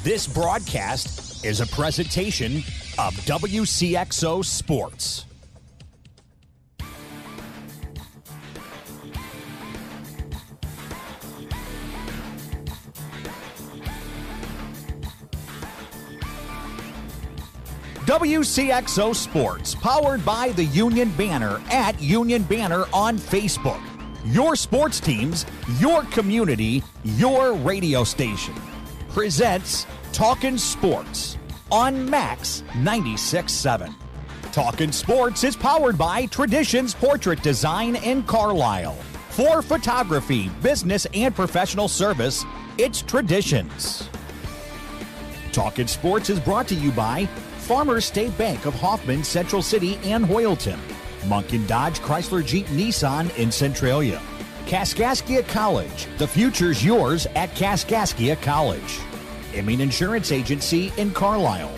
This broadcast is a presentation of WCXO Sports. WCXO Sports, powered by the Union Banner at Union Banner on Facebook. Your sports teams, your community, your radio station. Presents Talkin Sports on Max 96.7. Talkin Sports is powered by Traditions Portrait Design in Carlisle. For photography, business, and professional service, it's Traditions. Talkin Sports is brought to you by Farmers State Bank of Hoffman, Central City, and Hoyleton. Munkin Dodge Chrysler Jeep Nissan in Centralia. Kaskaskia College. The future's yours at Kaskaskia College. Emin Insurance Agency in Carlisle.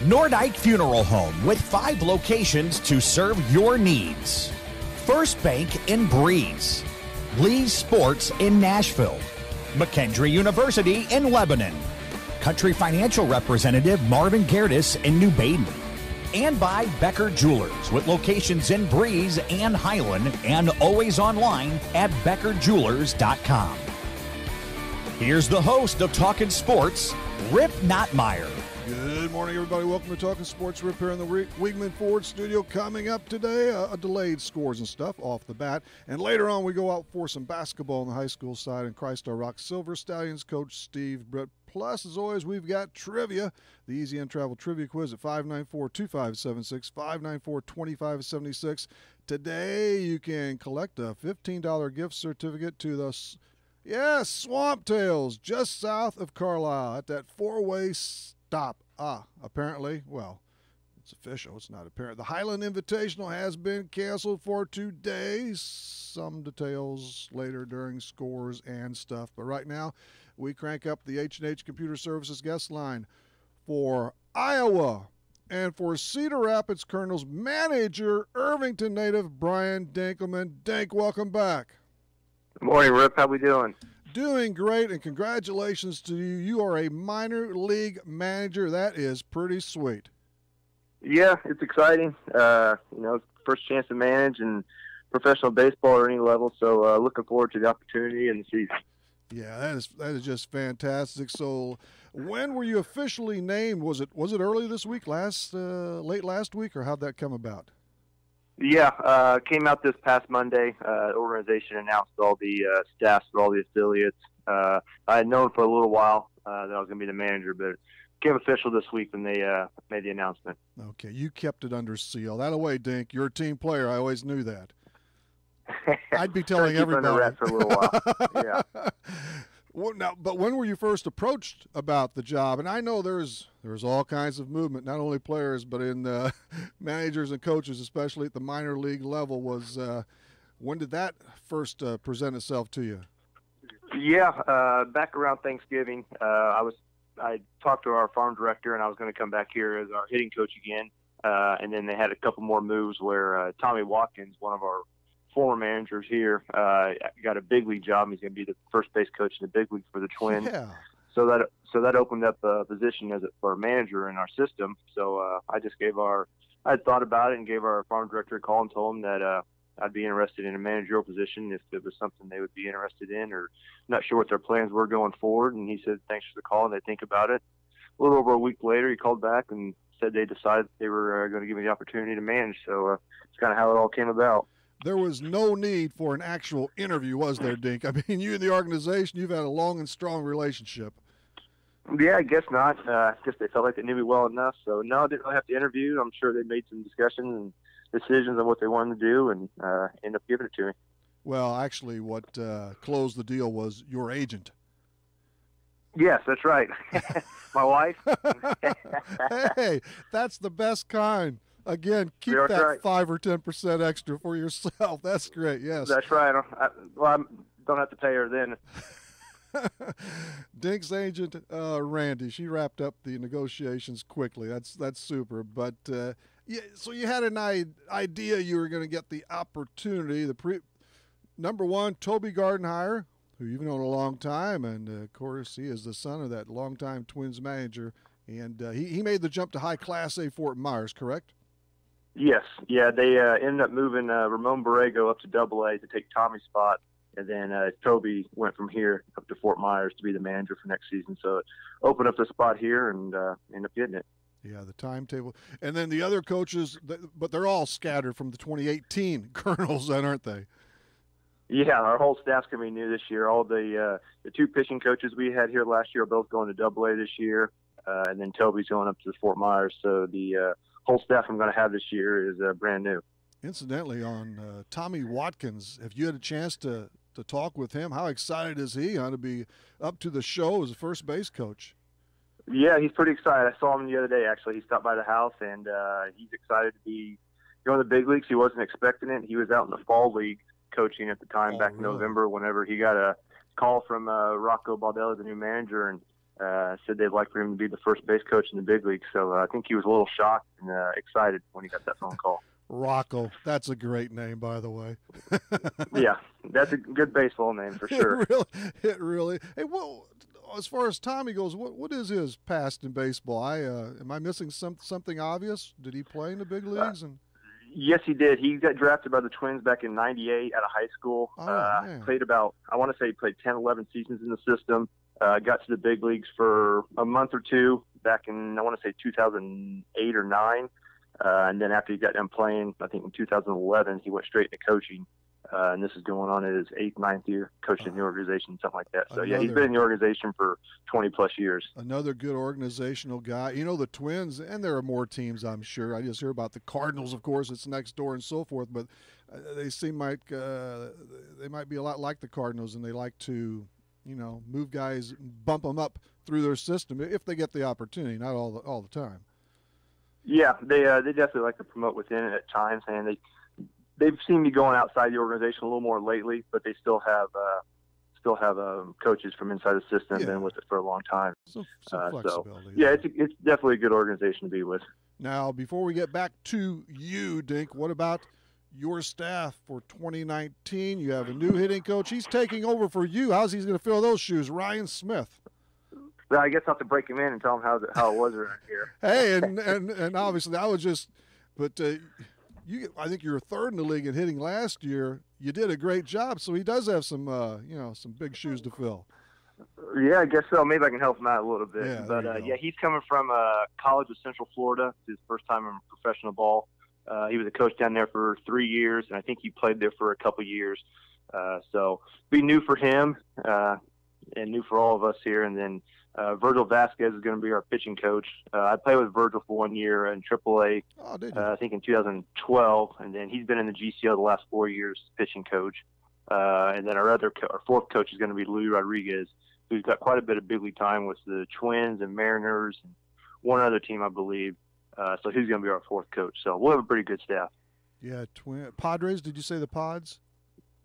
Nordike Funeral Home with 5 locations to serve your needs. First Bank in Breeze. Lee's Sports in Nashville. McKendree University in Lebanon. Country Financial Representative Marvin Gerdes in New Baden. And by Becker Jewelers with locations in Breeze and Highland and always online at beckerjewelers.com. Here's the host of Talkin Sports, Rip Nottmeyer. Good morning, everybody. Welcome to Talkin Sports. Rip here in the Weigman Ford studio. Coming up today, a delayed scores and stuff off the bat. And later on, we go out for some basketball on the high school side. And Christ our Rock Silver Stallions coach Steve Britt. Plus, as always, we've got trivia. The Easy and Travel Trivia Quiz at 594-2576, 594-2576. Today, you can collect a $15 gift certificate to the Swamp Tails, just south of Carlisle at that 4-way stop. Apparently, well, it's official. It's not apparent. The Highland Invitational has been canceled for 2 days. Some details later during scores and stuff. But right now, we crank up the H&H Computer Services guest line for Iowa and for Cedar Rapids Colonels manager, Irvington native Brian Dinkelman. Dink, welcome back. Good morning, Rip. How we doing? Doing great, and congratulations to you. You are a minor league manager. That is pretty sweet. Yeah, it's exciting. First chance to manage in professional baseball or any level, so looking forward to the opportunity and the season. Yeah, that is just fantastic. So, when were you officially named? Was it early this week, late last week, or how'd that come about? Yeah, came out this past Monday. The organization announced all the staffs for all the affiliates. I had known for a little while that I was going to be the manager, but it became official this week when they made the announcement. Okay, you kept it under seal. That away, Dink. You're a team player. I always knew that. I'd be telling everybody. Under wraps for a little while. Yeah. But when were you first approached about the job? And I know there's all kinds of movement, not only players, but in managers and coaches, especially at the minor league level. When did that first present itself to you? Yeah, back around Thanksgiving, I talked to our farm director, and I was going to come back here as our hitting coach again. And then they had a couple more moves where Tommy Watkins, one of our former managers here, got a big league job. He's going to be the first base coach in the big league for the Twins. Yeah. So that opened up a position for a manager in our system. So I had thought about it and gave our farm director a call and told him that I'd be interested in a managerial position if it was something they would be interested in, or not sure what their plans were going forward. And he said, thanks for the call, and they think about it. A little over a week later, he called back and said they decided they were going to give me the opportunity to manage. So it's kind of how it all came about. There was no need for an actual interview, was there, Dink? I mean, you and the organization, you've had a long and strong relationship. Yeah, I guess not. I guess they felt like they knew me well enough. So, no, I didn't really have to interview. I'm sure they made some discussions and decisions on what they wanted to do and ended up giving it to me. Well, actually, what closed the deal was your agent. Yes, that's right. My wife. Hey, that's the best kind. Again, keep that right. 5 or 10% extra for yourself. That's great, yes. That's right. I don't have to pay her then. Dink's agent, Randy, she wrapped up the negotiations quickly. That's super. But, so you had an idea you were going to get the opportunity. Number one, Toby Gardenhire, who you've known a long time, and of course he is the son of that longtime Twins manager, and he made the jump to high Class A Fort Myers, correct? Yes, yeah, they ended up moving Ramon Borrego up to Double-A to take Tommy's spot, and then Toby went from here up to Fort Myers to be the manager for next season. So it opened up the spot here and ended up getting it. Yeah, the timetable. And then the other coaches, but they're all scattered from the 2018 Colonels then, aren't they? Yeah, our whole staff's going to be new this year. All the two pitching coaches we had here last year are both going to Double-A this year, and then Toby's going up to Fort Myers. So the whole staff I'm going to have this year is brand new. Incidentally, on Tommy Watkins, have you had a chance to talk with him? How excited is he to be up to the show as a first base coach? Yeah, he's pretty excited. I saw him the other day, actually. He stopped by the house, and he's excited to be going to the big leagues. He wasn't expecting it. He was out in the fall league coaching at the time back in November whenever he got a call from Rocco Baldelli, the new manager, and said they'd like for him to be the first base coach in the big leagues. So I think he was a little shocked and excited when he got that phone call. Rocco, that's a great name, by the way. Yeah, that's a good baseball name for sure. It really. Hey, well, as far as Tommy goes, what is his past in baseball? Am I missing something obvious? Did he play in the big leagues? Yes, he did. He got drafted by the Twins back in '98 out of high school. Played about, I want to say he played 10, 11 seasons in the system. Got to the big leagues for a month or two back in, I want to say 2008 or 9. And then after he got done playing, I think in 2011, he went straight into coaching. And this is going on at his 8th, 9th year coaching the organization, something like that. So, yeah, he's been in the organization for 20-plus years. Another good organizational guy. You know, the Twins, and there are more teams, I'm sure. I just hear about the Cardinals, of course, it's next door and so forth. But they seem like they might be a lot like the Cardinals, and they like to, move guys, bump them up through their system if they get the opportunity, not all the time. Yeah, they definitely like to promote within it at times, and they've seen me going outside the organization a little more lately, but they still have coaches from inside the system, been with it for a long time. So flexibility. Yeah, it's definitely a good organization to be with. Now, before we get back to you, Dink, what about your staff for 2019? You have a new hitting coach. He's taking over for you. How's he going to fill those shoes? Ryan Smith. Well, I guess I'll have to break him in and tell him how it was around here. Hey, and obviously I was just, but I think you were third in the league in hitting last year. You did a great job, so he does have some some big shoes to fill. Yeah, I guess so. Maybe I can help him out a little bit. Yeah, but he's coming from College of Central Florida. It's his first time in professional ball. He was a coach down there for 3 years, and I think he played there for a couple years. So be new for him and new for all of us here. And then Virgil Vasquez is going to be our pitching coach. I played with Virgil for 1 year in AAA, I think in 2012, and then he's been in the GCL the last 4 years, pitching coach. And then our fourth coach is going to be Louis Rodriguez, who's got quite a bit of big league time with the Twins and Mariners and one other team, I believe. So he's going to be our fourth coach. So we'll have a pretty good staff. Yeah, Padres, did you say the Pods?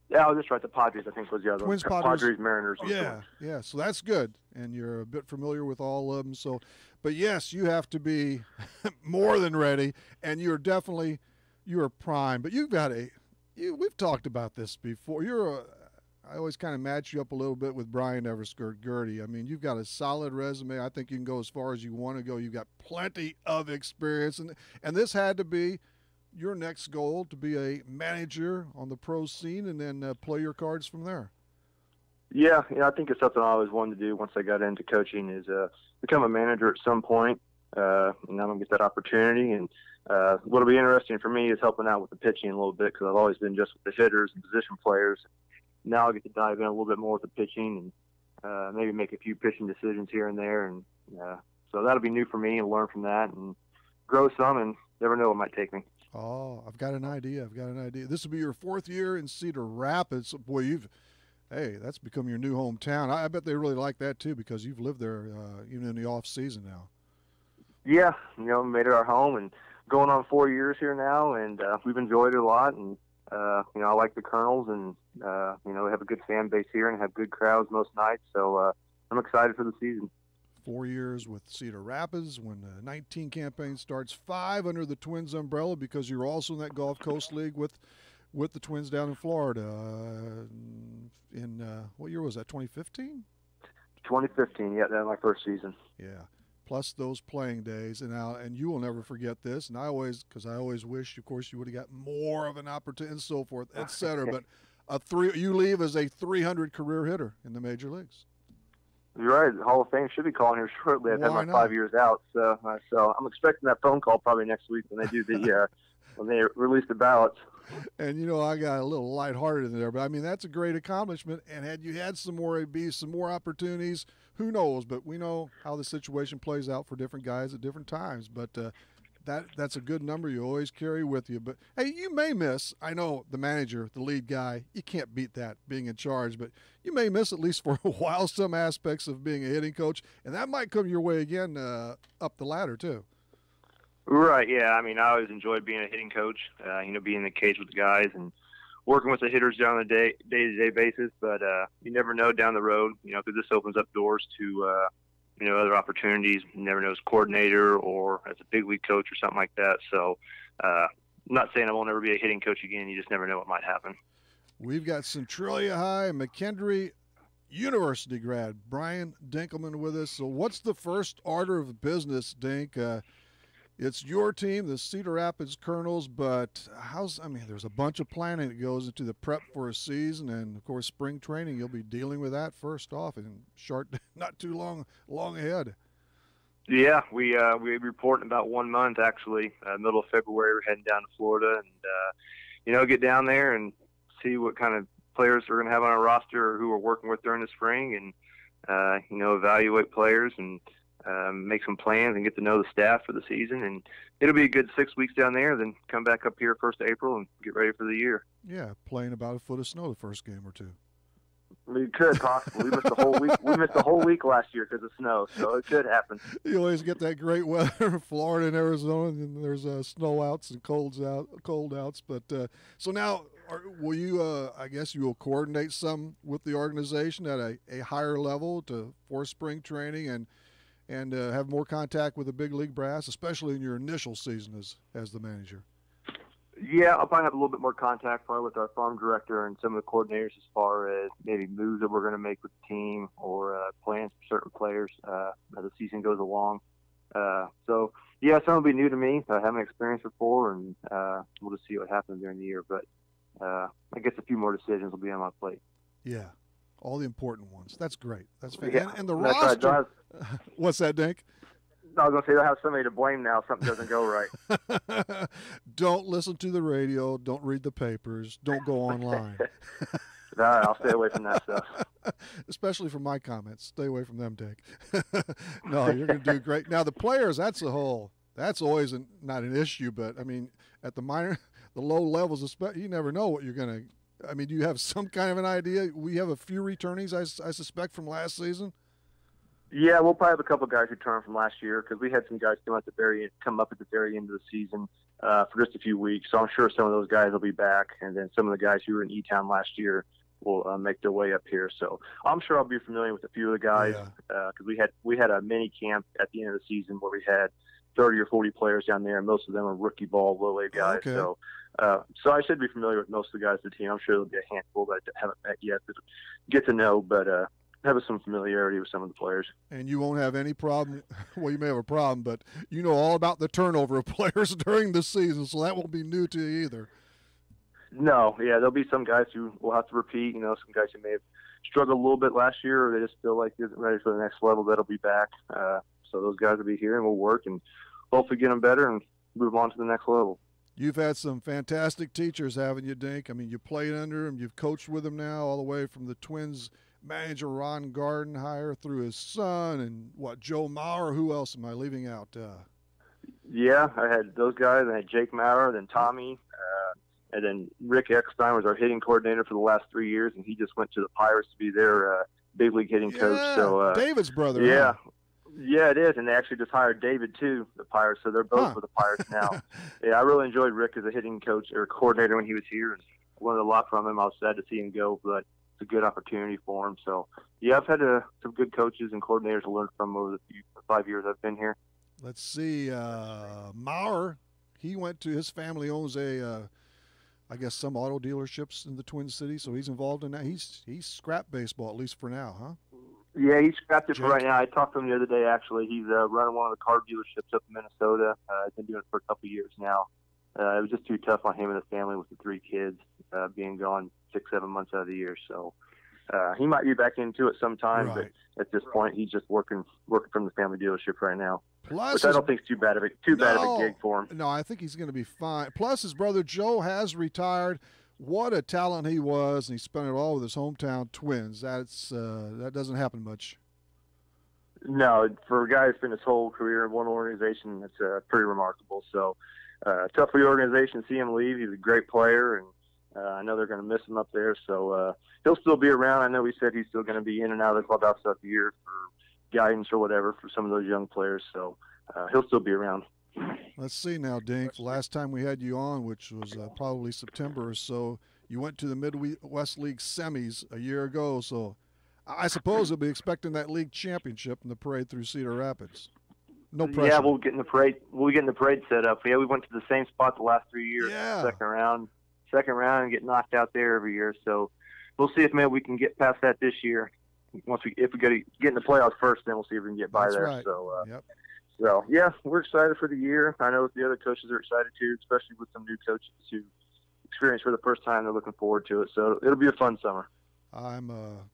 Yeah, that's right. The Padres, I think, was the other Twins, one. Padres, Mariners. Yeah. So that's good, and you're a bit familiar with all of them. So, but yes, you have to be more than ready, and you're prime. But we've talked about this before. I always kind of match you up a little bit with Brian Everskirt-Gertie. I mean, you've got a solid resume. I think you can go as far as you want to go. You've got plenty of experience, and this had to be your next goal, to be a manager on the pro scene and then play your cards from there. Yeah, I think it's something I always wanted to do once I got into coaching is become a manager at some point, and I'm going to get that opportunity. And what'll be interesting for me is helping out with the pitching a little bit because I've always been just with the hitters and position players. Now I'll get to dive in a little bit more with the pitching and maybe make a few pitching decisions here and there. And so that'll be new for me and learn from that and grow some and never know what might take me. Oh, I've got an idea. This will be your 4th year in Cedar Rapids. Boy, that's become your new hometown. I bet they really like that too because you've lived there even in the off season now. Yeah, made it our home and going on 4 years here now, and we've enjoyed it a lot. And I like the Colonels, and we have a good fan base here and have good crowds most nights. So I'm excited for the season. 4 years with Cedar Rapids. When the 19 campaign starts, 5 under the Twins umbrella because you're also in that Gulf Coast League with with the Twins down in Florida in what year was that? 2015. 2015. Yeah, that was my first season. Yeah. Plus those playing days, and you will never forget this. And because I always wish, of course, you would have got more of an opportunity and so forth, et cetera. But you leave as a 300 career hitter in the major leagues. You're right. Hall of Fame should be calling here shortly. I've had my 5 years out, so I'm expecting that phone call probably next week when they do the when they release the ballots. And I got a little lighthearted in there, but I mean that's a great accomplishment. And had you had some more opportunities, who knows? But we know how the situation plays out for different guys at different times. But that's a good number you always carry with you. But hey, you may miss. I know the manager, the lead guy, you can't beat that being in charge. But you may miss, at least for a while, some aspects of being a hitting coach, and that might come your way again up the ladder too. Right, yeah. I mean, I always enjoyed being a hitting coach, being in the cage with the guys and working with the hitters on a day-to-day basis. But you never know down the road, because this opens up doors to, other opportunities. You never know as coordinator or as a big league coach or something like that. So I'm not saying I won't ever be a hitting coach again. You just never know what might happen. We've got Centralia High, McKendree University grad Brian Dinkelman with us. So what's the first order of business, Dink? It's your team, the Cedar Rapids Colonels, but there's a bunch of planning that goes into the prep for a season, and of course spring training. You'll be dealing with that first off, and not too long ahead. Yeah, we report in about 1 month actually. Middle of February, we're heading down to Florida, and get down there and see what kind of players we're going to have on our roster or who we're working with during the spring, and evaluate players and make some plans and get to know the staff for the season. And it'll be a good 6 weeks down there, then come back up here 1st of April and get ready for the year. Yeah, playing about a foot of snow the first game or two. We could possibly. We missed the whole week. We missed the whole week last year because of snow, so it could happen. You always get that great weather in Florida and Arizona, and there's snow outs and cold outs. But so now, will you? I guess you will coordinate some with the organization at a higher level for spring training and have more contact with the big league brass, especially in your initial season as the manager. Yeah, I'll probably have a little bit more contact probably with our farm director and some of the coordinators as far as maybe moves that we're going to make with the team or plans for certain players as the season goes along. So, yeah, some will be new to me. I haven't experienced before, and we'll just see what happens during the year. But I guess a few more decisions will be on my plate. Yeah, all the important ones. That's great. That's fantastic. Yeah. And the roster. What's that, Dink? I was going to say, they'll have somebody to blame now if something doesn't go right. Don't listen to the radio. Don't read the papers. Don't go online. All right, I'll stay away from that stuff. Especially from my comments. Stay away from them, Dink. No, you're going to do great. Now, the players, that's always not an issue, but, I mean, at the low levels, you never know what you're going to – do you have some kind of an idea? We have a few returnees, I suspect, from last season. Yeah, we'll probably have a couple of guys return from last year because we had some guys come up at the very end of the season for just a few weeks. So I'm sure some of those guys will be back, and then some of the guys who were in E-Town last year will make their way up here. So I'm sure I'll be familiar with a few of the guys because we had a mini camp at the end of the season where we had 30 or 40 players down there, and most of them are rookie ball, low-A guys. Okay. So I should be familiar with most of the guys of the team. I'm sure there'll be a handful that I haven't met yet to get to know, but have some familiarity with some of the players. And you won't have any problem. Well, you may have a problem, but you know all about the turnover of players during the season, so that won't be new to you either. No, yeah, there'll be some guys who will have to repeat. Some guys who may have struggled a little bit last year, or they just feel like they isn't ready for the next level. That'll be back. So those guys will be here, and we'll work and hopefully get them better and move on to the next level. You've had some fantastic teachers, haven't you, Dink? I mean, you played under them. You've coached with them now all the way from the Twins manager Ron Gardenhire through his son and Joe Maurer. Who else am I leaving out? Yeah, I had those guys. I had Jake Maurer, then Tommy, and then Rick Eckstein was our hitting coordinator for the last 3 years, and he just went to the Pirates to be their big league hitting coach. So David's brother. Yeah. Huh? Yeah, it is, and they actually just hired David too, the Pirates, so they're both with the Pirates now. Yeah, I really enjoyed Rick as a hitting coach or coordinator when he was here, and learned a lot from him. I was sad to see him go, but it's a good opportunity for him. So, yeah, I've had some good coaches and coordinators to learn from over the 5 years I've been here. Let's see, Maurer, his family owns a I guess, some auto dealerships in the Twin Cities, so he's involved in that. He's scrap baseball, at least for now, huh? Yeah, he's scrapped it Jake? for right now. I talked to him the other day, actually. He's running one of the car dealerships up in Minnesota. He's been doing it for a couple of years now. It was just too tough on him and the family with the 3 kids being gone 6-7 months out of the year. So he might be back into it sometime, Right. but at this point, he's just working from the family dealership right now. Plus, which I don't think is too bad of a gig for him. No, I think he's going to be fine. Plus, his brother Joe has retired. What a talent he was, and he spent it all with his hometown Twins. That doesn't happen much. No, for a guy who's spent his whole career in one organization, it's pretty remarkable. So, tough for the organization to see him leave. He's a great player, and I know they're going to miss him up there. So he'll still be around. I know he said he's still going to be in and out of the clubhouse throughout the year for guidance or whatever for some of those young players. So he'll still be around. Let's see now, Dink. Last time we had you on, which was probably September or so, you went to the Midwest League semis a year ago. So I suppose we'll be expecting that league championship in the parade through Cedar Rapids. No pressure. Yeah, we'll get in the parade. We'll get in the parade set up. Yeah, we went to the same spot the last 3 years. Yeah. Second round, and get knocked out there every year. So we'll see if maybe we can get past that this year. If we get in the playoffs first, then we'll see if we can get by That's there. right. So, Yep. So yeah, we're excited for the year. I know the other coaches are excited too, especially with some new coaches who experience for the first time. They're looking forward to it. So it'll be a fun summer. I'm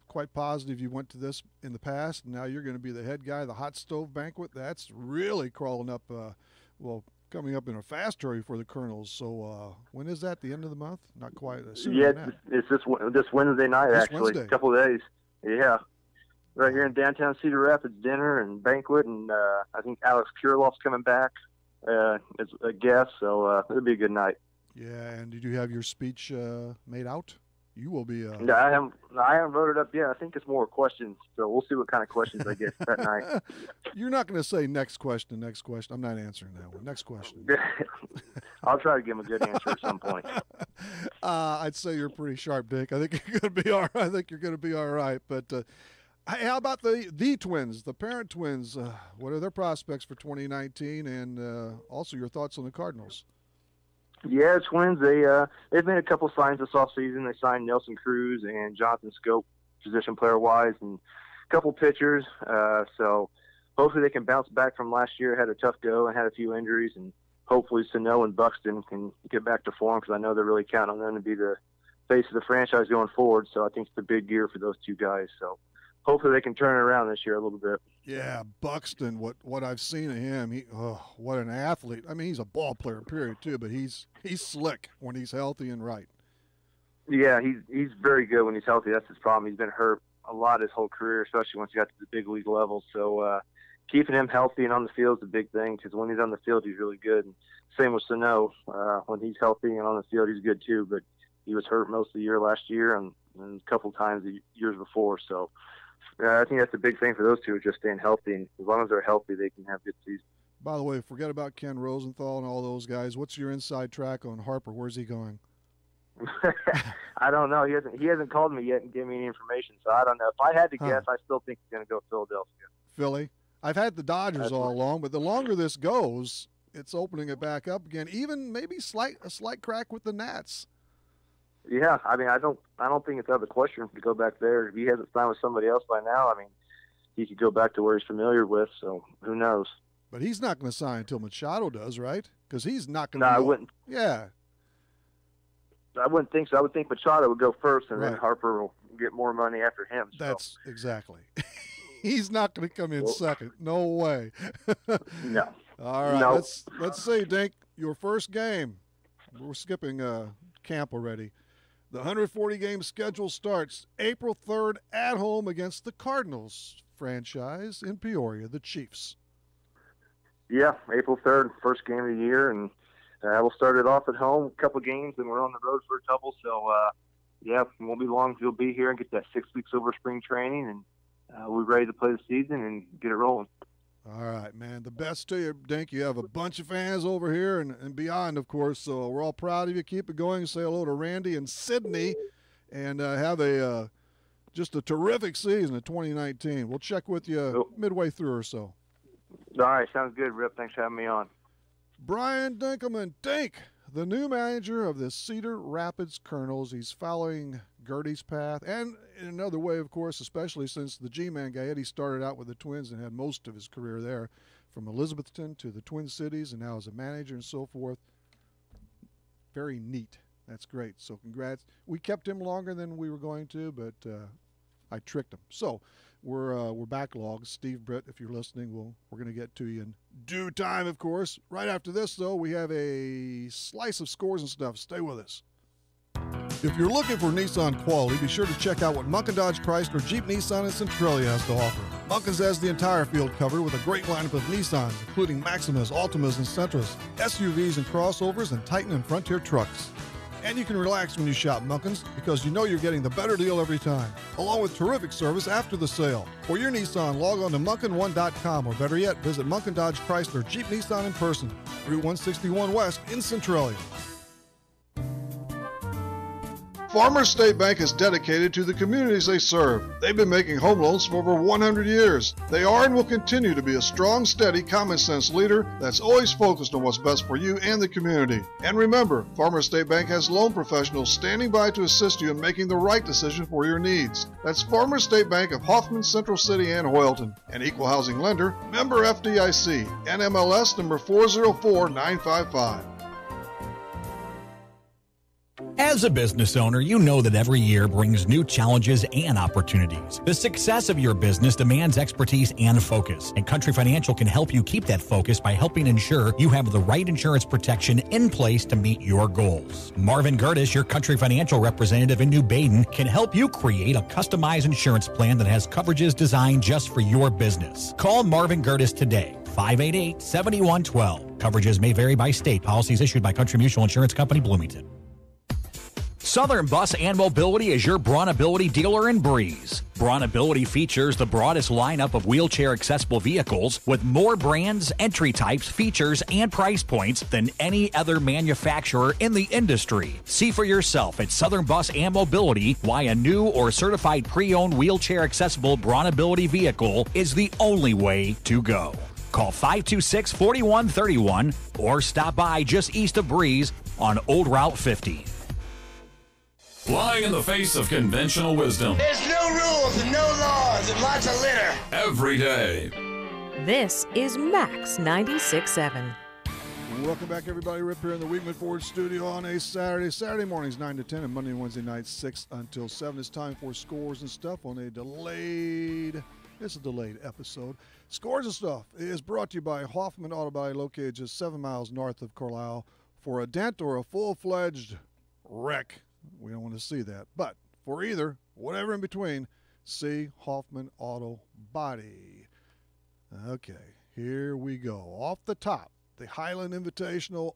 quite positive you went to this in the past, and now you're going to be the head guy. The hot stove banquet, that's really crawling up, coming up in a fast hurry for the Colonels. So when is that, the end of the month? Not quite. Yeah, it's this Wednesday night, Wednesday. A couple of days. Yeah. Right here in downtown Cedar Rapids, dinner and banquet, and I think Alex Kuriloff's coming back as a guest, so it'll be a good night. Yeah, and did you have your speech made out? You will be. No, I haven't voted up yet. I think it's more questions, so we'll see what kind of questions I get that night. You're not going to say next question. I'm not answering that one. Next question. I'll try to give him a good answer at some point. I'd say you're pretty sharp, Dick. I think you're going to be all right. But how about the Twins, the parent Twins? What are their prospects for 2019, and also your thoughts on the Cardinals? Yeah, Twins. They've made a couple signs this offseason. They signed Nelson Cruz and Jonathan Scope, position player wise, and a couple pitchers. So hopefully they can bounce back from last year. Had a tough go and had a few injuries, and hopefully Sano and Buxton can get back to form because I know they're really counting on them to be the face of the franchise going forward. So I think it's a big year for those two guys. So hopefully they can turn it around this year a little bit. Yeah, Buxton, what I've seen of him, what an athlete. I mean, he's a ball player, period, too, but he's slick when he's healthy and right. Yeah, he's very good when he's healthy. That's his problem. He's been hurt a lot his whole career, especially once he got to the big league level. So keeping him healthy and on the field is a big thing because when he's on the field, he's really good. And same with Sano. When he's healthy and on the field, he's good too, but he was hurt most of the year last year and a couple times the years before. So I think that's a big thing for those two, just staying healthy. And as long as they're healthy, they can have good seasons. By the way, forget about Ken Rosenthal and all those guys. What's your inside track on Harper? Where's he going? I don't know. He hasn't called me yet and given me any information, so I don't know. If I had to guess, I still think he's going to go Philadelphia. Philly? I've had the Dodgers all along, but the longer this goes, it's opening it back up again. Even maybe a slight crack with the Nats. Yeah, I mean, I don't think it's out of the question to go back there. If he hasn't signed with somebody else by now, I mean, he could go back to where he's familiar with. So who knows? But he's not going to sign until Machado does, right? Because he's not going to. No, I wouldn't. Yeah, I wouldn't think so. I would think Machado would go first, and then Harper will get more money after him. So. That's exactly. He's not going to come in second. No way. No. All right. No. Let's see, Dink. Your first game. We're skipping camp already. The 140-game schedule starts April 3rd at home against the Cardinals franchise in Peoria, the Chiefs. Yeah, April 3rd, first game of the year, and we'll start it off at home, a couple games, and we're on the road for a couple. So, yeah, it won't be long until we'll be here and get that 6 weeks over spring training, and we're ready to play the season and get it rolling. All right, man. The best to you, Dink. You have a bunch of fans over here and beyond, of course, so we're all proud of you. Keep it going. Say hello to Randy and Sydney, and have just a terrific season of 2019. We'll check with you midway through or so. All right, sounds good, Rip. Thanks for having me on. Brian Dinkelman, Dink, the new manager of the Cedar Rapids Colonels. He's following Gertie's path, and in another way, of course, especially since the G-Man guy, Eddie, started out with the Twins and had most of his career there, from Elizabethton to the Twin Cities, and now as a manager and so forth. Very neat. That's great. So congrats. We kept him longer than we were going to, but I tricked him. So we're backlogged. Steve Britt, if you're listening, we're going to get to you in due time, of course. Right after this, though, we have a slice of scores and stuff. Stay with us. If you're looking for Nissan quality, be sure to check out what Munkin Dodge Chrysler Jeep Nissan and Centralia has to offer. Munkin's has the entire field covered with a great lineup of Nissans, including Maximas, Altimas, and Sentras, SUVs and crossovers, and Titan and Frontier trucks. And you can relax when you shop Munkin's because you know you're getting the better deal every time, along with terrific service after the sale. For your Nissan, log on to Munkin1.com, or better yet, visit Munkin Dodge Chrysler Jeep Nissan in person, Route 161 West in Centralia. Farmers State Bank is dedicated to the communities they serve. They've been making home loans for over 100 years. They are and will continue to be a strong, steady, common-sense leader that's always focused on what's best for you and the community. And remember, Farmers State Bank has loan professionals standing by to assist you in making the right decision for your needs. That's Farmers State Bank of Hoffman, Central City, and Hoyleton. An equal housing lender, member FDIC, NMLS number 404955. As a business owner, you know that every year brings new challenges and opportunities. The success of your business demands expertise and focus, and Country Financial can help you keep that focus by helping ensure you have the right insurance protection in place to meet your goals. Marvin Gertis, your Country Financial representative in New Baden, can help you create a customized insurance plan that has coverages designed just for your business. Call Marvin Gertis today, 588-7112. Coverages may vary by state. Policies issued by Country Mutual Insurance Company, Bloomington. Southern Bus and Mobility is your Brawnability dealer in Breeze. Brawnability features the broadest lineup of wheelchair-accessible vehicles with more brands, entry types, features, and price points than any other manufacturer in the industry. See for yourself at Southern Bus and Mobility why a new or certified pre-owned wheelchair-accessible Brawnability vehicle is the only way to go. Call 526-4131 or stop by just east of Breeze on Old Route 50. Flying in the face of conventional wisdom. There's no rules and no laws and lots of litter. Every day. This is Max 96.7. Welcome back, everybody. We're up here in the Weekman Ford studio on a Saturday. Saturday mornings 9 to 10 and Monday and Wednesday nights 6 until 7. It's time for Scores and Stuff on a delayed episode. Scores and Stuff is brought to you by Hoffman Auto Body, located just 7 miles north of Carlisle. For a dent or a full-fledged wreck, we don't want to see that. But for either, whatever in between, see Hoffman Auto Body. Okay, here we go. Off the top, the Highland Invitational.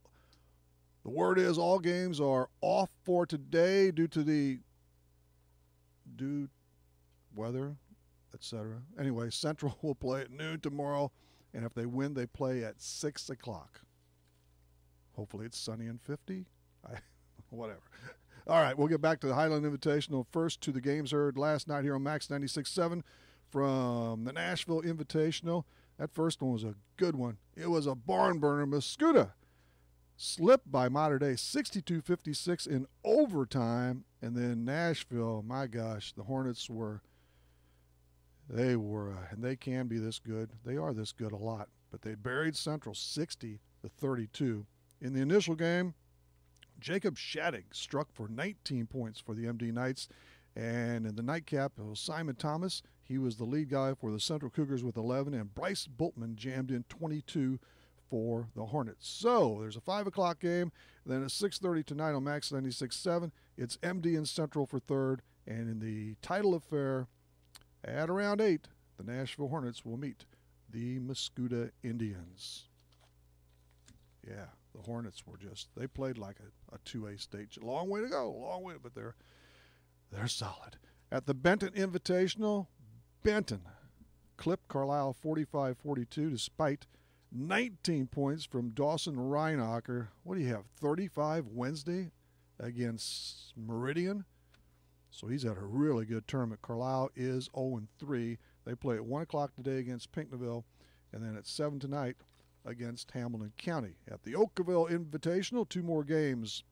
The word is all games are off for today due to weather, etc. Anyway, Central will play at noon tomorrow, and if they win, they play at 6 o'clock. Hopefully it's sunny and 50. Whatever. All right, we'll get back to the Highland Invitational. First to the games heard last night here on Max 96.7 from the Nashville Invitational. That first one was a good one. It was a barn burner. Muscuda slipped by Mater Dei 62-56 in overtime. And then Nashville, my gosh, the Hornets and they can be this good. They are this good a lot. But they buried Central 60-32. In the initial game, Jacob Shattuck struck for 19 points for the MD Knights. And in the nightcap, it was Simon Thomas. He was the lead guy for the Central Cougars with 11. And Bryce Bultman jammed in 22 for the Hornets. So there's a 5 o'clock game. Then at 6:30 tonight on Max 96.7, it's MD and Central for third. And in the title affair at around 8, the Nashville Hornets will meet the Muscuda Indians. Yeah. The Hornets were they played like a 2A state. Long way to go, but they're solid. At the Benton Invitational, Benton clipped Carlisle 45-42 despite 19 points from Dawson Reinacher. What do you have, 35 Wednesday against Meridian? So he's had a really good tournament. Carlisle is 0-3. They play at 1 o'clock today against Pinckneyville, and then at 7 tonight against Hamilton County. At the Oakville Invitational, 2 more games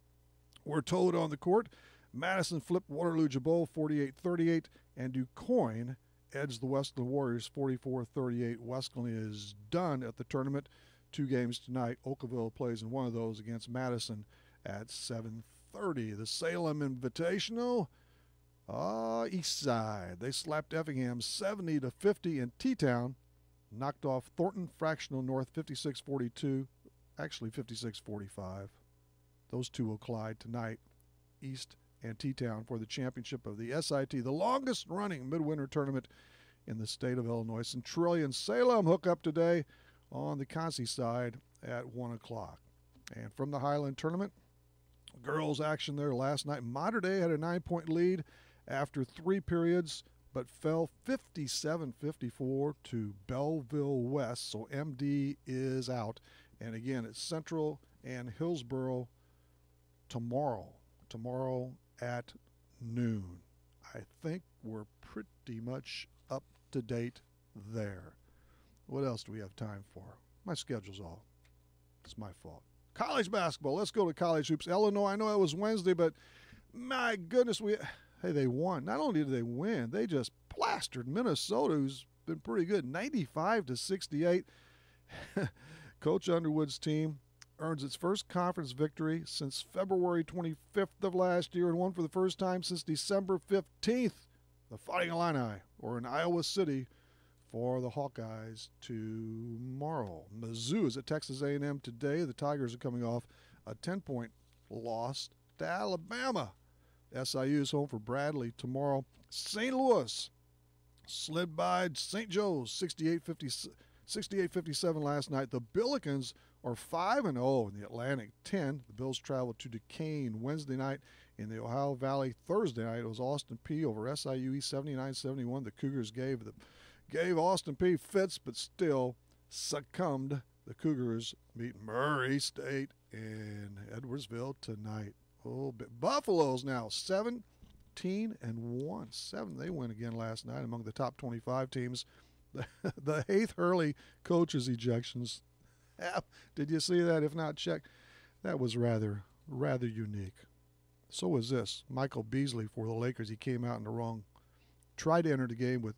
were toed on the court. Madison flipped Waterloo-Jabot 48-38, and DuQuoin edged the Westland Warriors 44-38. Westland is done at the tournament. 2 games tonight. Oakville plays in one of those against Madison at 7:30. The Salem Invitational, East Side. They slapped Effingham 70-50 in T-Town. Knocked off Thornton Fractional North 56-42, actually 56-45. Those two will collide tonight, East and T-Town, for the championship of the SIT, the longest-running midwinter tournament in the state of Illinois. Centralia Salem hook up today on the Concy side at 1 o'clock. And from the Highland tournament, girls action there last night. Mater Dei had a 9-point lead after 3 periods, but fell 57-54 to Belleville West, so MD is out. And again, it's Central and Hillsborough tomorrow at noon. I think we're pretty much up to date there. What else do we have time for? My schedule's all. It's my fault. College basketball. Let's go to college hoops. Illinois, I know it was Wednesday, but my goodness, they won. Not only did they win, they just plastered Minnesota, who's been pretty good, 95-68. Coach Underwood's team earns its first conference victory since February 25th of last year and won for the first time since December 15th. The Fighting Illini, or in Iowa City, for the Hawkeyes tomorrow. Mizzou is at Texas A&M today. The Tigers are coming off a 10-point loss to Alabama. SIU is home for Bradley tomorrow. St. Louis slid by St. Joe's 68-57 last night. The Billikens are 5-0 in the Atlantic 10. The Bills travel to Duquesne Wednesday night. In the Ohio Valley Thursday night, it was Austin Peay over SIU 79-71. The Cougars gave Austin Peay fits, but still succumbed. The Cougars meet Murray State in Edwardsville tonight. Oh, Buffalo's now 17-1. They win again last night among the top 25 teams. The Haith Hurley coaches ejections. Did you see that? If not, check. That was rather unique. So was this. Michael Beasley for the Lakers. He came out in the wrong. Tried to enter the game with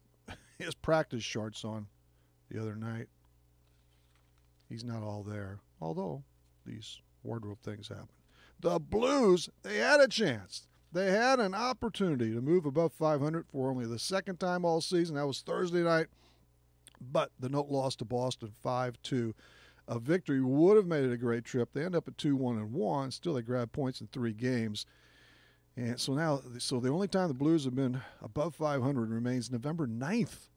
his practice shorts on the other night. He's not all there, although these wardrobe things happen. The Blues, they had a chance. They had an opportunity to move above 500 for only the second time all season. That was Thursday night, but the note lost to Boston 5-2. A victory would have made it a great trip. They end up at 2-1-1. Still, they grab points in 3 games. And so the only time the Blues have been above 500 remains November 9th,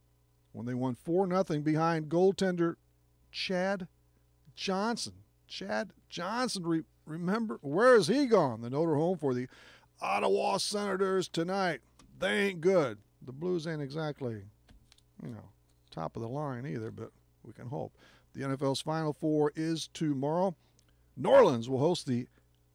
when they won 4-0 behind goaltender Chad Johnson. Remember, where is he gone? The note are home for the Ottawa Senators tonight. They ain't good. The Blues ain't exactly, top of the line either, but we can hope. The NFL's Final Four is tomorrow. New Orleans will host the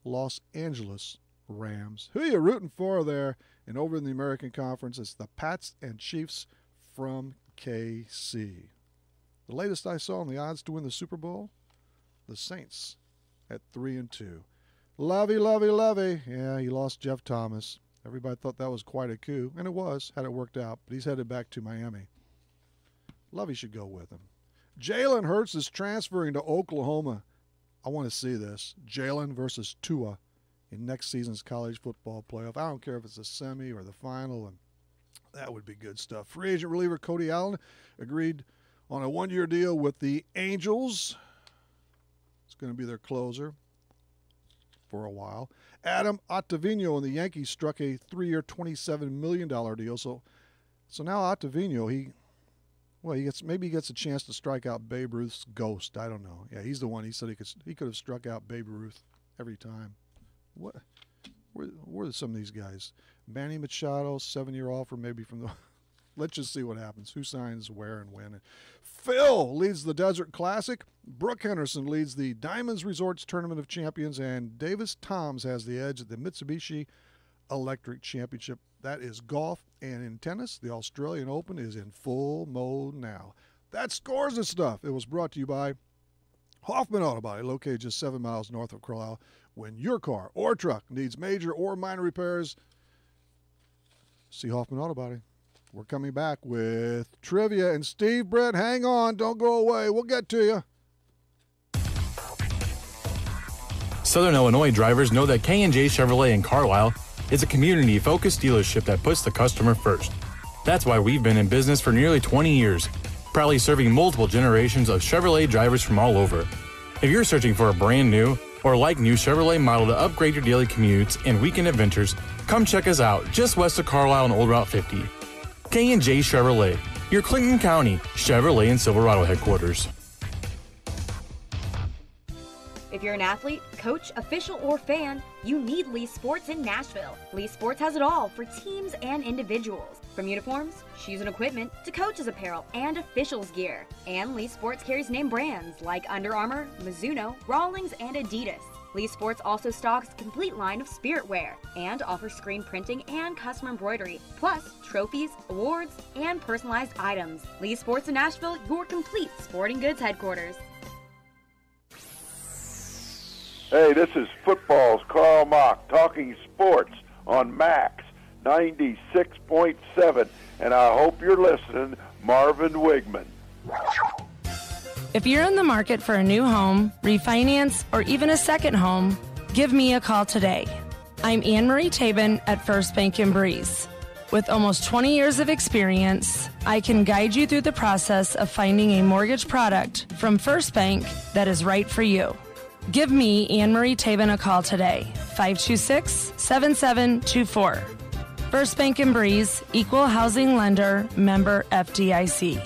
Los Angeles Rams. Who are you rooting for there? And over in the American Conference, it's the Pats and Chiefs from KC. The latest I saw on the odds to win the Super Bowl, the Saints at 3-2. Lovey. Yeah, he lost Jeff Thomas. Everybody thought that was quite a coup, and it was, had it worked out. But he's headed back to Miami. Lovey should go with him. Jalen Hurts is transferring to Oklahoma. I want to see this. Jalen versus Tua in next season's college football playoff. I don't care if it's a semi or the final, and that would be good stuff. Free agent reliever Cody Allen agreed on a 1-year deal with the Angels. It's going to be their closer for a while. Adam Ottavino and the Yankees struck a 3-year, $27 million deal. So now Ottavino, he gets a chance to strike out Babe Ruth's ghost. I don't know. Yeah, he's the one. He said he could have struck out Babe Ruth every time. What? Where are some of these guys? Manny Machado, 7-year offer maybe from the. Let's just see what happens. Who signs where and when. Phil leads the Desert Classic. Brooke Henderson leads the Diamonds Resorts Tournament of Champions. And Davis Toms has the edge at the Mitsubishi Electric Championship. That is golf. And in tennis, the Australian Open is in full mode now. That's Scores and Stuff. It was brought to you by Hoffman Auto Body, located just 7 miles north of Carlisle. When your car or truck needs major or minor repairs, see Hoffman Auto Body. We're coming back with trivia. And Steve, Brett, hang on. Don't go away. We'll get to you. Southern Illinois drivers know that K&J Chevrolet in Carlisle is a community-focused dealership that puts the customer first. That's why we've been in business for nearly 20 years, proudly serving multiple generations of Chevrolet drivers from all over. If you're searching for a brand new or like new Chevrolet model to upgrade your daily commutes and weekend adventures, come check us out just west of Carlisle on Old Route 50. K&J Chevrolet, your Clinton County Chevrolet and Silverado headquarters. If you're an athlete, coach, official, or fan, you need Lee Sports in Nashville. Lee Sports has it all for teams and individuals. From uniforms, shoes and equipment, to coaches apparel and officials gear. And Lee Sports carries name brands like Under Armour, Mizuno, Rawlings, and Adidas. Lee Sports also stocks a complete line of spirit wear and offers screen printing and custom embroidery, plus trophies, awards, and personalized items. Lee Sports in Nashville, your complete sporting goods headquarters. Hey, this is football's Carl Mock talking sports on Max 96.7, and I hope you're listening, Marvin Wigman. If you're in the market for a new home, refinance, or even a second home, give me a call today. I'm Anne-Marie Tabin at First Bank in Breeze. With almost 20 years of experience, I can guide you through the process of finding a mortgage product from First Bank that is right for you. Give me, Anne-Marie Tabin, a call today, 526-7724. First Bank in Breeze, Equal Housing Lender, member FDIC.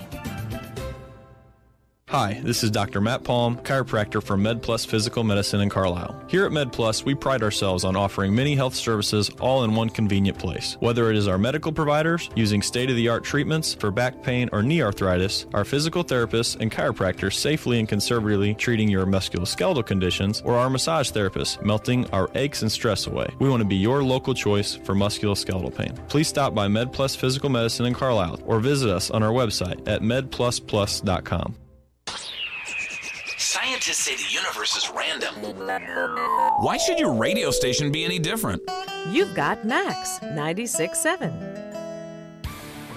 Hi, this is Dr. Matt Palm, chiropractor for MedPlus Physical Medicine in Carlisle. Here at MedPlus, we pride ourselves on offering many health services all in one convenient place. Whether it is our medical providers using state-of-the-art treatments for back pain or knee arthritis, our physical therapists and chiropractors safely and conservatively treating your musculoskeletal conditions, or our massage therapists melting our aches and stress away. We want to be your local choice for musculoskeletal pain. Please stop by MedPlus Physical Medicine in Carlisle or visit us on our website at medplusplus.com. Scientists say the universe is random. Why should your radio station be any different? You've got Max 96.7.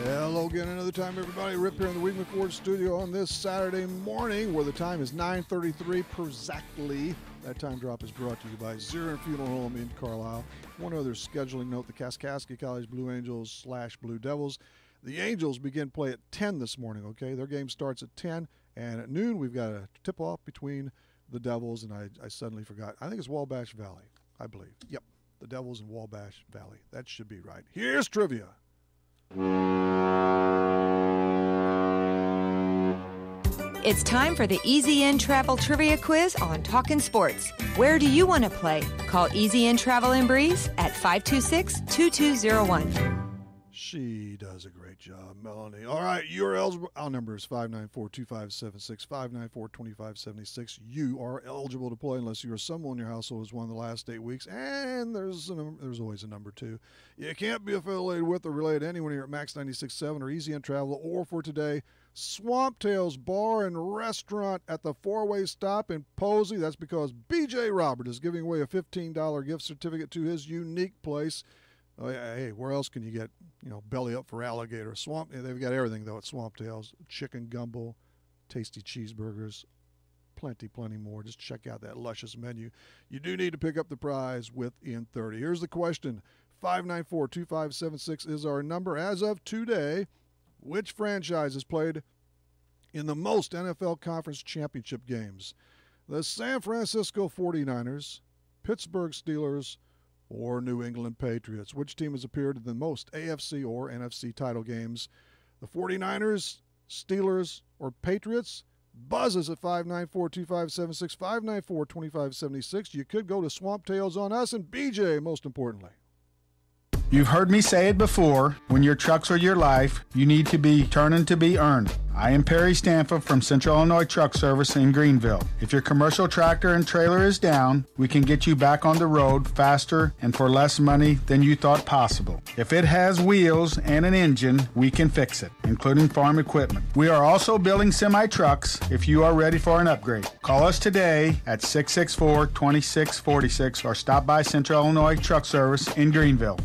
Hello again, another time, everybody. Rip here in the Weidman Ford studio on this Saturday morning, where the time is 9:33 exactly. That time drop is brought to you by Zierer Funeral Home in Carlisle. One other scheduling note: the Kaskaskia College Blue Angels / Blue Devils. The Angels begin play at 10 this morning. Okay, their game starts at 10. And at noon, we've got a tip-off between the Devils, and I suddenly forgot. I think it's Wabash Valley, I believe. Yep, the Devils in Wabash Valley. That should be right. Here's trivia. It's time for the Easy In Travel Trivia Quiz on Talkin Sports. Where do you want to play? Call Easy In Travel and Breeze at 526-2201. She does a great job, Melanie. All right, you're eligible. Our number is 594-2576, 594-2576. You are eligible to play unless you're someone in your household who's won the last 8 weeks, and there's always a number 2. You can't be affiliated with or related to anyone here at Max 96.7 or Easy On Travel, or for today, Swamp Tails Bar and Restaurant at the Four-Way Stop in Posey. That's because B.J. Robert is giving away a $15 gift certificate to his unique place. Oh, yeah, hey, where else can you get, belly up for alligator? Swamp, they've got everything, though, at Swamp Tails. Chicken gumbo, tasty cheeseburgers, plenty more. Just check out that luscious menu. You do need to pick up the prize within 30. Here's the question. 594-2576 is our number. As of today, which franchise has played in the most NFL Conference Championship games? The San Francisco 49ers, Pittsburgh Steelers, or New England Patriots? Which team has appeared in the most AFC or NFC title games? The 49ers, Steelers, or Patriots? Buzz us at 594-2576, 594-2576. You could go to Swamp Tails on us, and BJ, most importantly. You've heard me say it before, when your trucks are your life, you need to be turning to be earned. I am Perry Stanford from Central Illinois Truck Service in Greenville. If your commercial tractor and trailer is down, we can get you back on the road faster and for less money than you thought possible. If it has wheels and an engine, we can fix it, including farm equipment. We are also building semi-trucks if you are ready for an upgrade. Call us today at 664-2646 or stop by Central Illinois Truck Service in Greenville.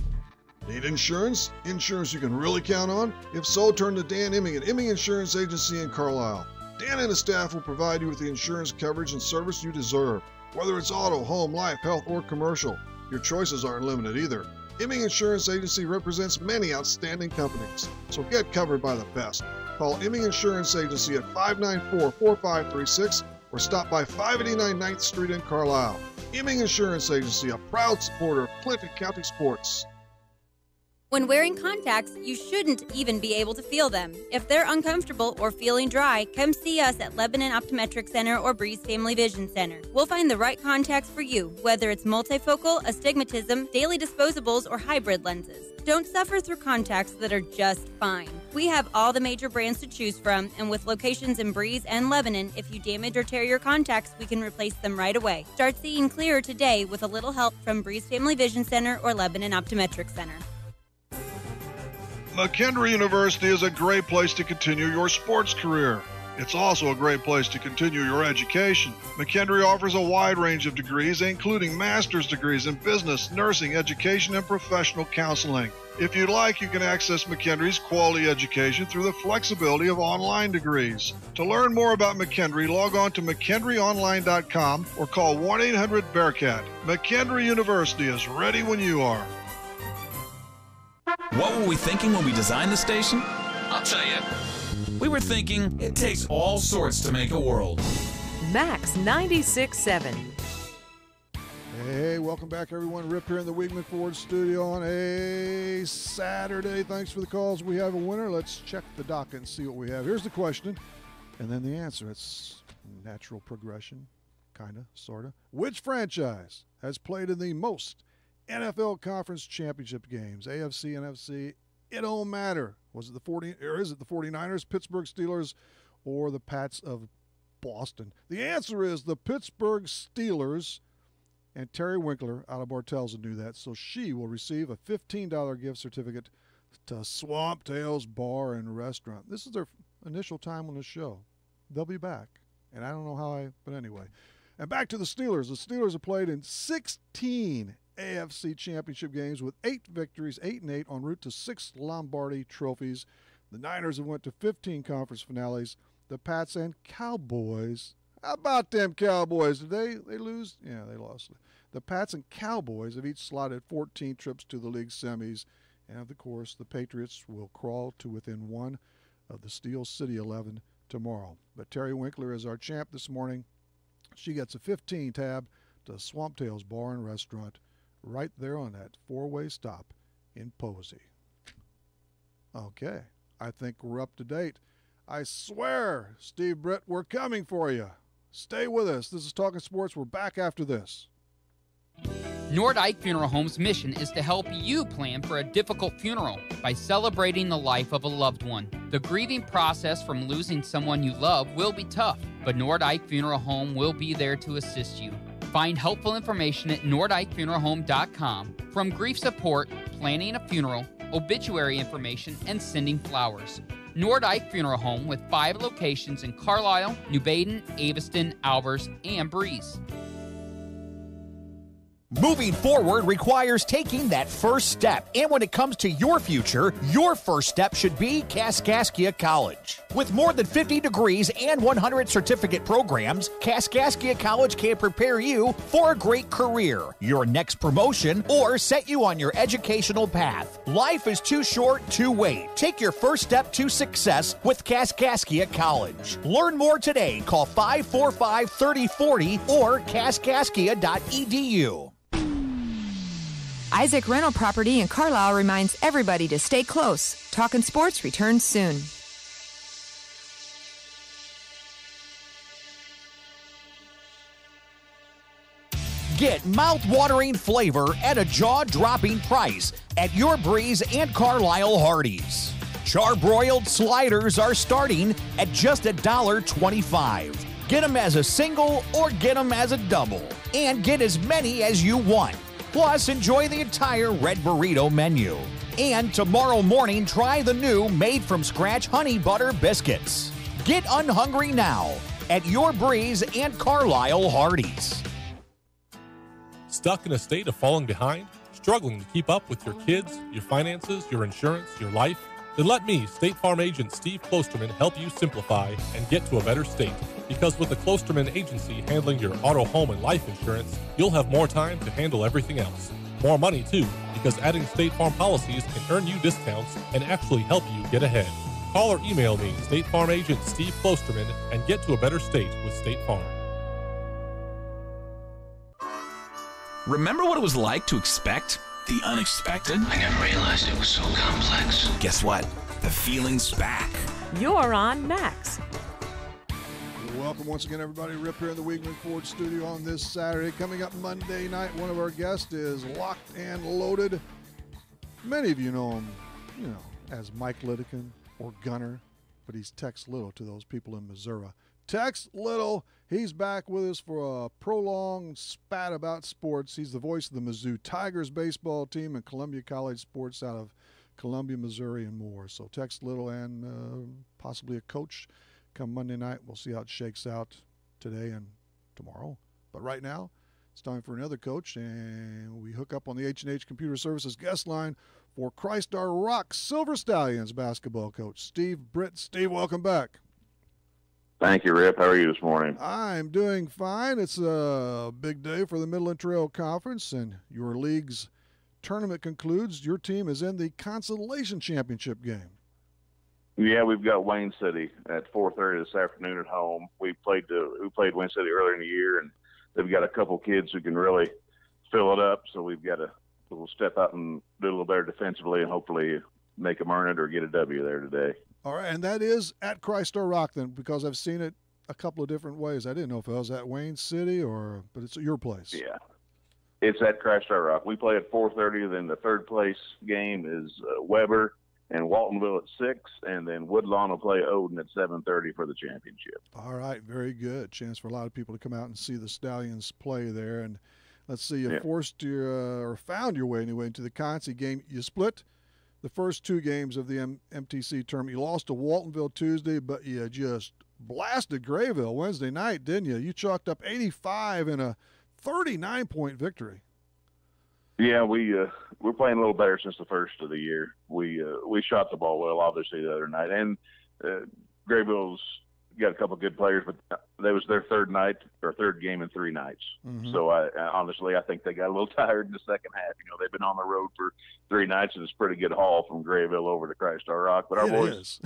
Need insurance? Insurance you can really count on? If so, turn to Dan Imming at Imming Insurance Agency in Carlisle. Dan and his staff will provide you with the insurance coverage and service you deserve. Whether it's auto, home, life, health, or commercial, your choices aren't limited either. Imming Insurance Agency represents many outstanding companies, so get covered by the best. Call Imming Insurance Agency at 594-4536 or stop by 589 9th Street in Carlisle. Imming Insurance Agency, a proud supporter of Clinton County sports. When wearing contacts, you shouldn't even be able to feel them. If they're uncomfortable or feeling dry, come see us at Lebanon Optometric Center or Breeze Family Vision Center. We'll find the right contacts for you, whether it's multifocal, astigmatism, daily disposables, or hybrid lenses. Don't suffer through contacts that are just fine. We have all the major brands to choose from, and with locations in Breeze and Lebanon, if you damage or tear your contacts, we can replace them right away. Start seeing clearer today with a little help from Breeze Family Vision Center or Lebanon Optometric Center. McKendree University is a great place to continue your sports career. It's also a great place to continue your education. McKendree offers a wide range of degrees, including master's degrees in business, nursing, education, and professional counseling. If you'd like, you can access McKendree's quality education through the flexibility of online degrees. To learn more about McKendree, log on to McKendreeOnline.com or call 1-800-BEARCAT. McKendree University is ready when you are. What were we thinking when we designed the station? I'll tell you. We were thinking it takes all sorts to make a world. Max 96.7. Hey, welcome back, everyone. Rip here in the Weigman Ford studio on a Saturday. Thanks for the calls. We have a winner. Let's check the docket and see what we have. Here's the question, and then the answer. It's natural progression, kind of, sort of. Which franchise has played in the most NFL Conference Championship games? AFC, NFC, it don't matter. Is it the 49ers, Pittsburgh Steelers, or the Pats of Boston? The answer is the Pittsburgh Steelers, and Terry Winkler out of Bartels knew that, so she will receive a $15 gift certificate to Swamp Tails Bar and Restaurant. This is their initial time on the show. They'll be back, and I don't know but anyway. And back to the Steelers. The Steelers have played in 16 AFC Championship games with 8 victories, 8-8, en route to 6 Lombardi trophies. The Niners have went to 15 conference finales. The Pats and Cowboys, how about them Cowboys? Did they lose? Yeah, they lost. The Pats and Cowboys have each slotted 14 trips to the league semis. And, of course, the Patriots will crawl to within 1 of the Steel City 11 tomorrow. But Terry Winkler is our champ this morning. She gets a 15 tab to Swamp Tails Bar and Restaurant, right there on that 4-way stop in Posey. Okay, I think we're up to date. I swear, Steve Britt, we're coming for you. Stay with us. This is Talkin Sports. We're back after this. Nordike Funeral Home's mission is to help you plan for a difficult funeral by celebrating the life of a loved one. The grieving process from losing someone you love will be tough, but Nordike Funeral Home will be there to assist you. Find helpful information at NordikeFuneralHome.com, from grief support, planning a funeral, obituary information, and sending flowers. Nordike Funeral Home with 5 locations in Carlisle, New Baden, Aveston, Albers, and Breeze. Moving forward requires taking that first step. And when it comes to your future, your first step should be Kaskaskia College. With more than 50 degrees and 100 certificate programs, Kaskaskia College can prepare you for a great career, your next promotion, or set you on your educational path. Life is too short to wait. Take your first step to success with Kaskaskia College. Learn more today. Call 545-3040 or kaskaskia.edu. Isaac Rental Property in Carlisle reminds everybody to stay close. Talkin Sports returns soon. Get mouth-watering flavor at a jaw-dropping price at Your Breeze and Carlisle Hardee's. Charbroiled sliders are starting at just $1.25. Get them as a single or get them as a double. And get as many as you want. Plus, enjoy the entire Red Burrito menu. And tomorrow morning, try the new made-from-scratch honey butter biscuits. Get unhungry now at Your Breeze and Carlisle Hardee's. Stuck in a state of falling behind? Struggling to keep up with your kids, your finances, your insurance, your life? Then let me, State Farm agent Steve Klosterman, help you simplify and get to a better state. Because with the Klosterman Agency handling your auto, home, and life insurance, you'll have more time to handle everything else. More money, too, because adding State Farm policies can earn you discounts and actually help you get ahead. Call or email me, State Farm agent Steve Klosterman, and get to a better state with State Farm. Remember what it was like to expect the unexpected? I never realized it was so complex. Guess what? The feeling's back. You're on Max. Welcome once again, everybody. Rip here in the Weigman Ford studio on this Saturday. Coming up Monday night, one of our guests is Locked and Loaded. Many of you know him, as Mike Lidikin or Gunner, but he's Tex Little to those people in Missouri. Tex Little, he's back with us for a prolonged spat about sports. He's the voice of the Mizzou Tigers baseball team and Columbia College Sports out of Columbia, Missouri, and more. So Tex Little and possibly a coach come Monday night. We'll see how it shakes out today and tomorrow. But right now, it's time for another coach, and we hook up on the H&H Computer Services guest line for Christ Our Rock Silver Stallions basketball coach Steve Britt. Steve, welcome back. Thank you, Rip. How are you this morning? I'm doing fine. It's a big day for the Midland Trail Conference, and your league's tournament concludes. Your team is in the Consolation Championship game. Yeah, we've got Wayne City at 4:30 this afternoon at home. We played Wayne City earlier in the year, and they've got a couple kids who can really fill it up. So we've got to step out and do a little better defensively, and hopefully make them earn it or get a W there today. All right, and that is at Christ Our Rock then, because I've seen it a couple of different ways. I didn't know if it was at Wayne City but it's at your place. Yeah, it's at Christ Our Rock. We play at 4:30. Then the third place game is Weber and Waltonville at 6, and then Woodlawn will play Odin at 7:30 for the championship. All right, very good. Chance for a lot of people to come out and see the Stallions play there. And let's see, you forced or found your way anyway into the Concy game. You split the first two games of the MTC tournament. You lost to Waltonville Tuesday, but you just blasted Grayville Wednesday night, didn't you? You chalked up 85 in a 39-point victory. Yeah, we're playing a little better since the first of the year. We shot the ball well, obviously, the other night, and Grayville's got a couple of good players, but that was their third game in 3 nights. Mm-hmm. So I honestly think they got a little tired in the second half. They've been on the road for 3 nights, and it's a pretty good haul from Grayville over to Christ Our Rock. But our boys,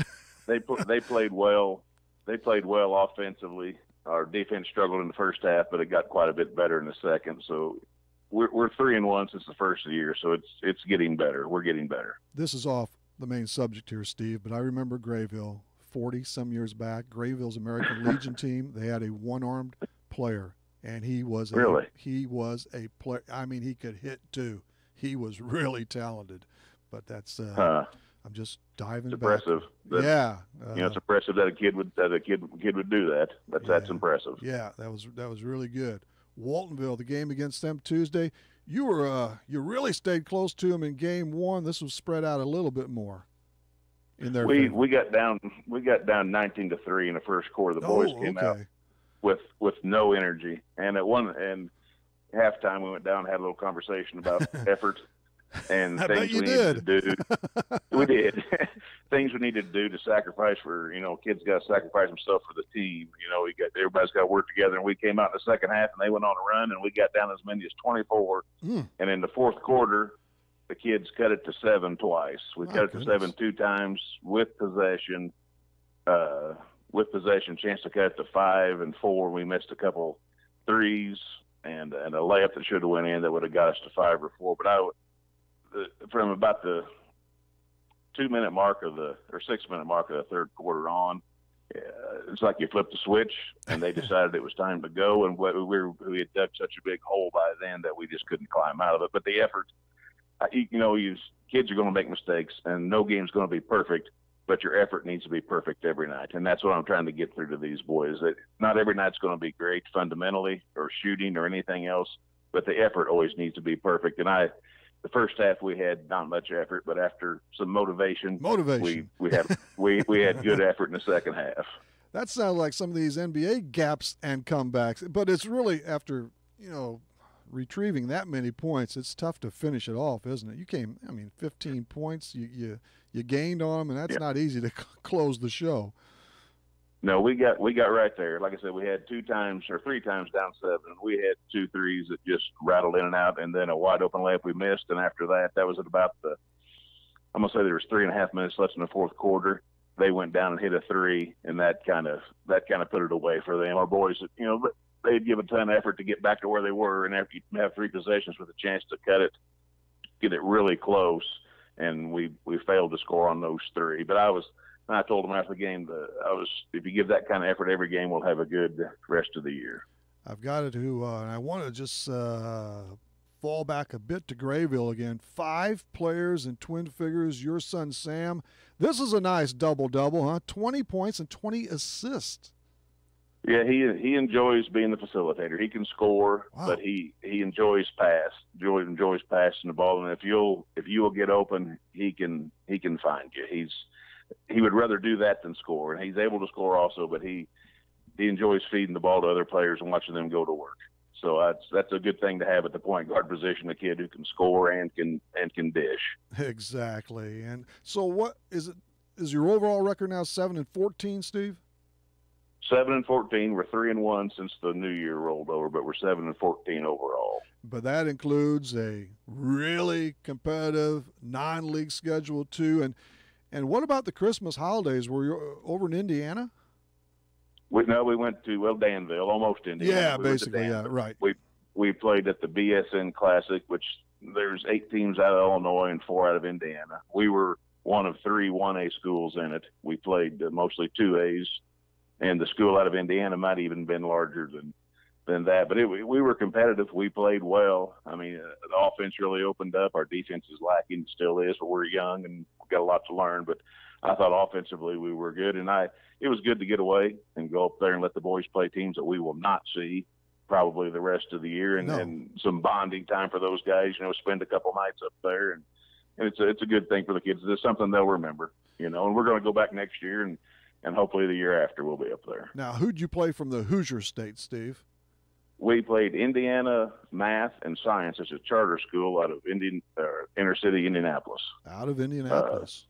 they played well. They played well offensively. Our defense struggled in the first half, but it got quite a bit better in the second. So we're 3-1 since the first of the year. So it's getting better. We're getting better. This is off the main subject here, Steve, but I remember Grayville 40-some years back. Grayville's American Legion team, they had a one-armed player, and he was a player. I mean, he could hit too. He was really talented. But that's I'm just diving impressive. Yeah, it's impressive that a kid would do that. That's impressive. Yeah, that was really good. Waltonville, the game against them Tuesday, you really stayed close to them in game 1. This was spread out a little bit more. We got down 19-3 in the first quarter. The boys came out with no energy, and at halftime we went down and had a little conversation about effort and things we needed to do. We did things we needed to do to sacrifice for kids got to sacrifice themselves for the team. Everybody's got to work together, and we came out in the second half and they went on a run and we got down as many as 24. And in the fourth quarter, the kids cut it to 7 twice. We cut it to 7 2 times with possession. Chance to cut it to 5 and 4. We missed a couple threes and a layup that should have went in that would have got us to 5 or 4. But from about the 6-minute mark of the third quarter on, it's like you flipped the switch, and they decided it was time to go. And we had dug such a big hole by then that we just couldn't climb out of it. But the effort, kids are going to make mistakes, and no game's going to be perfect. But your effort needs to be perfect every night, and that's what I'm trying to get through to these boys. That not every night's going to be great fundamentally, or shooting, or anything else. But the effort always needs to be perfect. And the first half we had not much effort, but after some motivation, we had good effort in the second half. That sounds like some of these NBA gaps and comebacks, but it's really after retrieving that many points, it's tough to finish it off, isn't it? 15 points, you gained on them, and that's not easy to close the show. No, we got right there. Like I said, we had 3 times down 7. We had 2 threes that just rattled in and out, and then a wide open layup we missed. And after that was at about I'm gonna say there was 3.5 minutes left in the fourth quarter. They went down and hit a 3, and that kind of put it away for them. Our boys, they'd give a ton of effort to get back to where they were, and after you have 3 possessions with a chance to get it really close, and we failed to score on those 3. But I told them after the game if you give that kind of effort every game, we'll have a good rest of the year. I've got it. And I want to just fall back a bit to Grayville again. 5 players in twin figures. Your son Sam. This is a nice double-double, huh? 20 points and 20 assists. Yeah, he enjoys being the facilitator. He can score, but he enjoys enjoys passing the ball. And if you will get open, he can find you. He would rather do that than score, and he's able to score also. But he enjoys feeding the ball to other players and watching them go to work. So that's a good thing to have at the point guard position, a kid who can score and can dish. Exactly. And so, what is it? Is your overall record now 7-14, Steve? 7-14. We're 3-1 since the new year rolled over, but we're 7-14 overall. But that includes a really competitive non-league schedule too. And what about the Christmas holidays? Were you over in Indiana? We went to Danville, almost Indiana. Yeah, basically, yeah, right. We played at the BSN Classic, which there's 8 teams out of Illinois and 4 out of Indiana. We were one of 3 1A schools in it. We played mostly 2As, and the school out of Indiana might even been larger than that. But we were competitive. We played well. The offense really opened up. Our defense is lacking, still is, but we're young and we've got a lot to learn. But I thought offensively we were good, and it was good to get away and go up there and let the boys play teams that we will not see probably the rest of the year, and some bonding time for those guys. Spend a couple nights up there, and it's a good thing for the kids. It's something they'll remember. And we're going to go back next year, and hopefully the year after we'll be up there. Now, who'd you play from the Hoosier State, Steve? We played Indiana Math and Science. It's a charter school out of inner city Indianapolis. Out of Indianapolis.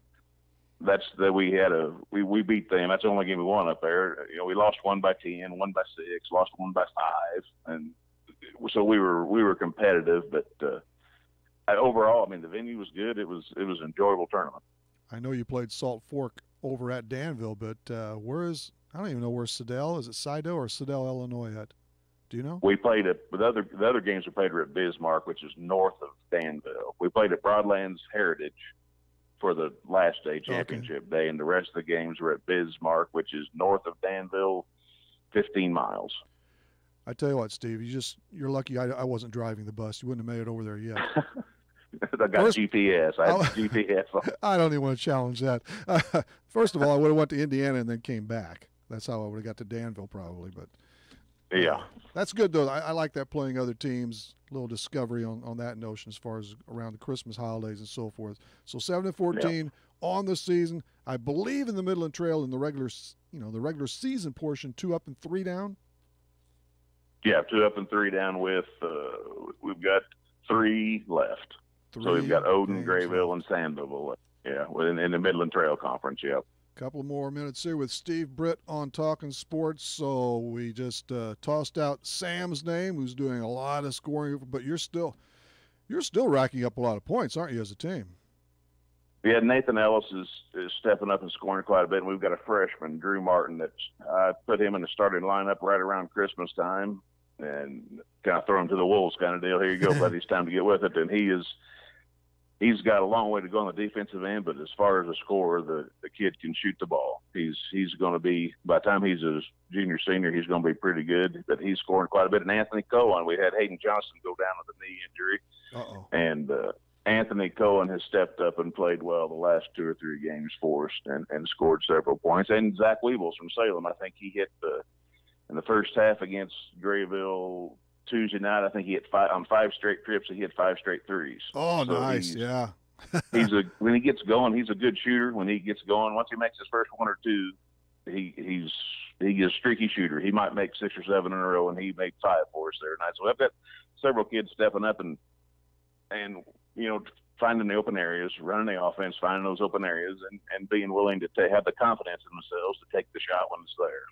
We beat them. That's the only game we won up there. We lost 1 by 10, 1 by 6, lost 1 by 5, and so we were competitive. But overall, the venue was good. It was an enjoyable tournament. I know you played Salt Fork over at Danville, but I don't even know where Sidell is. It Sidell or Sidell, Illinois at? Do you know? We played the other games we played were at Bismarck, which is north of Danville. We played at Broadlands Heritage for the last day championship day, and the rest of the games were at Bismarck, which is north of Danville, 15 miles. I tell you what, Steve, you're lucky I wasn't driving the bus. You wouldn't have made it over there yet. I got GPS. I had GPS. I don't even want to challenge that. First of all, I would have went to Indiana and then came back. That's how I would have got to Danville probably. But yeah, that's good though. I like that, playing other teams. A little discovery on that notion as far as around the Christmas holidays and so forth. So 7-14 on the season. I believe in the Midland Trail in the regular season portion, 2 up and 3 down. Yeah, 2 up and 3 down with we've got 3 left. So we've got Odin, Grayville, and Sandville. Yeah, in the Midland Trail Conference. Yep. Couple more minutes here with Steve Britt on Talkin Sports. So we just tossed out Sam's name, who's doing a lot of scoring, but you're still racking up a lot of points, aren't you, as a team? Yeah, Nathan Ellis is stepping up and scoring quite a bit. And we've got a freshman, Drew Martin, that I put him in the starting lineup right around Christmas time and kind of throw him to the wolves kind of deal. Here you go, buddy. It's time to get with it. And he's got a long way to go on the defensive end, but as far as a scorer, the kid can shoot the ball. He's going to be, by the time he's a junior, senior, he's going to be pretty good, but he's scoring quite a bit. And Anthony Cohen, we had Hayden Johnson go down with a knee injury. And Anthony Cohen has stepped up and played well the last 2 or 3 games for us and scored several points. And Zach Weebles from Salem, I think he hit in the first half against Grayville Tuesday night. I think he hit 5 straight trips. He hit 5 straight threes. Oh, so nice! Yeah, when he gets going, he's a good shooter. When he gets going, once he makes his first 1 or 2, he's a streaky shooter. He might make 6 or 7 in a row, and he made 5 for us there tonight. So I've got several kids stepping up and finding the open areas, running the offense, finding those open areas, and being willing to have the confidence in themselves to take the shot when it's there.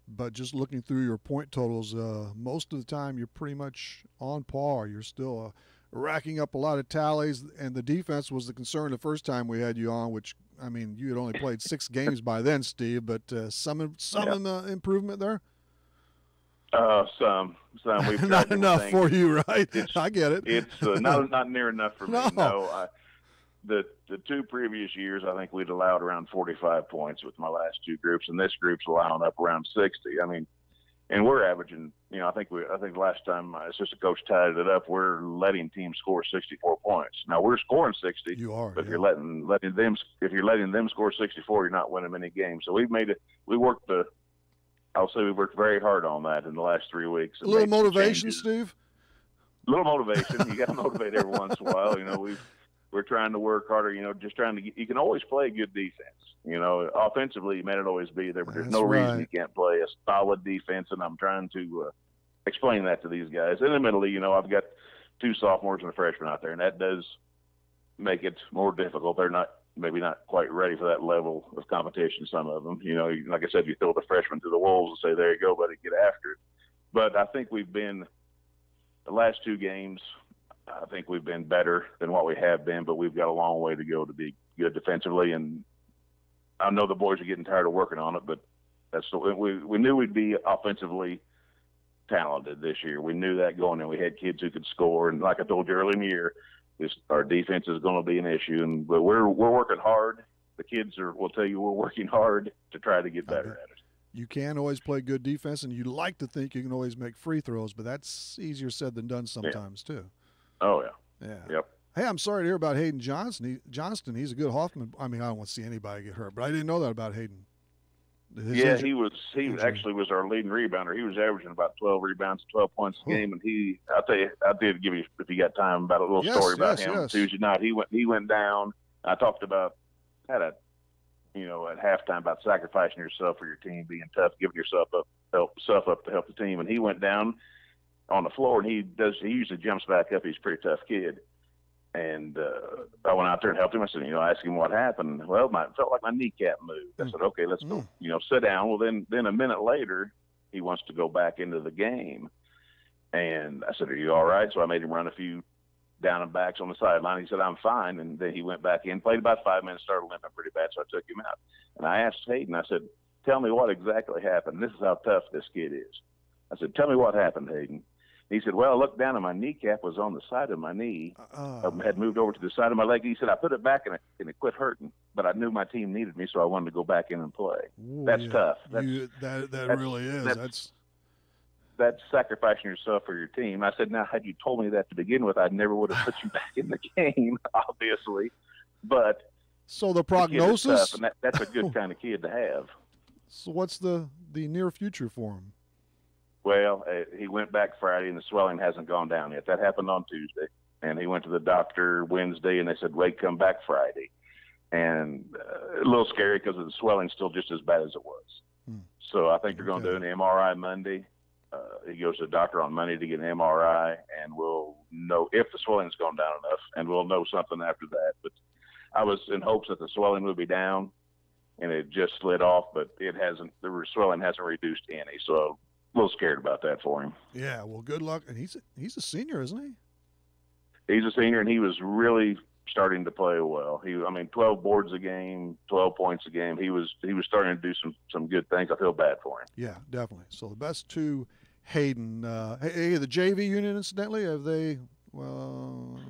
But just looking through your point totals, most of the time you're pretty much on par. You're still racking up a lot of tallies, and the defense was the concern the first time we had you on, which, I mean, you had only played 6 games by then, Steve, but some improvement there? Some. We've not enough for you, right? I get it. It's not near enough for me. No. The 2 previous years, I think we'd allowed around 45 points with my last 2 groups, and this group's allowing up around 60. I mean, and we're averaging. I think last time my assistant coach tied it up, we're letting teams score 64 points. Now we're scoring 60. You are. But if you're letting them score 64, you're not winning many games. So we've made it. I'll say we worked very hard on that in the last 3 weeks. A little motivation, Steve. A little motivation. You got to motivate every once in a while. We're trying to work harder, just trying to get – you can always play good defense. Offensively, you may not always be there, but there's no reason you can't play a solid defense, and I'm trying to explain that to these guys. In the middle, I've got 2 sophomores and a freshman out there, and that does make it more difficult. They're maybe not quite ready for that level of competition, some of them. Like I said, you throw the freshman to the wolves and say, there you go, buddy, get after it. But I think we've been – the last 2 games – I think we've been better than what we have been, but we've got a long way to go to be good defensively. And I know the boys are getting tired of working on it, but we knew we'd be offensively talented this year. We knew that going in. We had kids who could score, and like I told you early in the year, our defense is going to be an issue. But we're working hard. The kids will tell you we're working hard to try to get better at it. You can always play good defense, and you like to think you can always make free throws, but that's easier said than done sometimes too. Oh, yeah. Yeah. Yep. Hey, I'm sorry to hear about Hayden Johnston. He's a good Hoffman. I mean, I don't want to see anybody get hurt, but I didn't know that about Hayden. He actually was our leading rebounder. He was averaging about 12 rebounds, 12 points a game, and I'll tell you, I did give you, if you got time, about a little story about him. Tuesday night, he went down. I talked about at halftime about sacrificing yourself for your team, being tough, giving yourself up to help the team, and he went down on the floor, and he usually jumps back up. He's a pretty tough kid. And I went out there and helped him. I said, ask him what happened. Well, it felt like my kneecap moved. I said, okay, let's go, sit down. Well, then a minute later, he wants to go back into the game. And I said, are you all right? So I made him run a few down and backs on the sideline. He said, I'm fine. And then he went back in, played about 5 minutes, started limping pretty bad, so I took him out. And I asked Hayden, I said, tell me what exactly happened. This is how tough this kid is. I said, tell me what happened, Hayden. He said, well, I looked down and my kneecap was on the side of my knee. Had moved over to the side of my leg. He said, I put it back and it quit hurting, but I knew my team needed me, so I wanted to go back in and play. Ooh, that's tough. That really is. That's sacrificing yourself for your team. I said, now, had you told me that to begin with, I never would have put you back in the game, obviously. But so the prognosis? The tough, and that's a good kind of kid to have. So what's the near future for him? Well, he went back Friday, and the swelling hasn't gone down yet. That happened on Tuesday. And he went to the doctor Wednesday, and they said, wait, come back Friday. And a little scary because the swelling's still just as bad as it was. So I think they're going to do an MRI Monday. He goes to the doctor on Monday to get an MRI, and we'll know if the swelling's gone down enough, and we'll know something after that. But I was in hopes that the swelling would be down, and it just slid off, but it hasn't. The swelling hasn't reduced any, so a little scared about that for him. Yeah, well, good luck. And he's a senior, isn't he? He's a senior, and he was really starting to play well. 12 boards a game, 12 points a game. He was starting to do some good things. I feel bad for him. Yeah, definitely. So the best two, Hayden. Hey, the JV unit, incidentally, have they Well,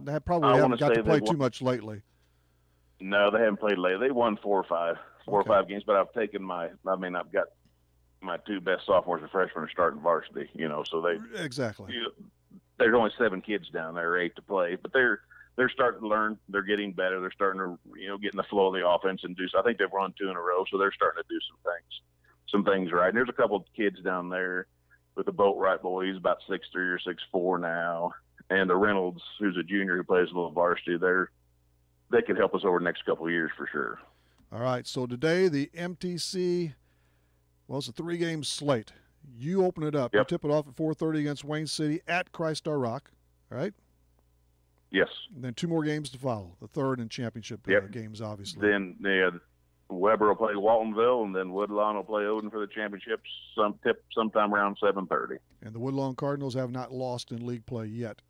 they probably haven't got to play too much lately. No, they haven't played lately. They won 4 or 5 games, but I've got my 2 best sophomores and freshmen are starting varsity, so exactly. There's only 7 kids down there, 8 to play, but they're starting to learn. They're getting better. They're starting to, get in the flow of the offense and do so. I think they've run 2 in a row, so they're starting to do some things right. And there's a couple of kids down there with the Boatwright boys, about 6'3" or 6'4" now, and the Reynolds, who's a junior who plays a little varsity. They could help us over the next couple of years for sure. All right, so today the MTC, it's a 3-game slate. You open it up. Yep. You tip it off at 4:30 against Wayne City at Christ-Our Rock, right? Yes. And then 2 more games to follow, the third and championship games, obviously. Then Weber will play Waltonville, and then Woodlawn will play Odin for the championships sometime around 7:30. And the Woodlawn Cardinals have not lost in league play yet.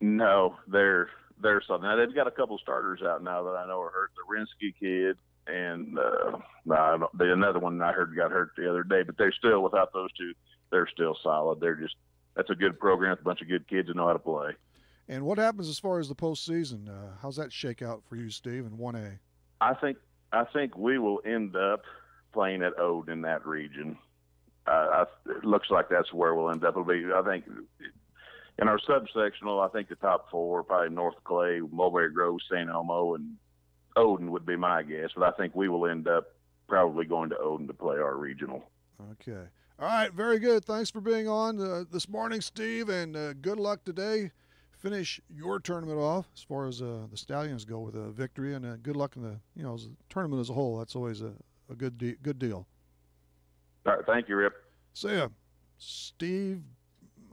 No, they're something. Now, they've got a couple starters out now that I know are hurt. The Rinsky kid and another one I heard got hurt the other day, but they're still, without those 2, they're still solid. That's a good program, a bunch of good kids that know how to play. And what happens as far as the postseason? How's that shake out for you, Steve, in 1A? I think we will end up playing at Odin in that region. It looks like that's where we'll end up. I think in our subsectional, I think the top 4 probably North Clay, Mulberry Grove, St. Elmo, and Odin would be my guess. But I think we will end up probably going to Odin to play our regional. Okay. All right. Very good. Thanks for being on this morning, Steve, and good luck today. Finish your tournament off as far as the Stallions go with a victory, and good luck in the the tournament as a whole. That's always a good deal. All right, thank you, Rip. See ya. Steve,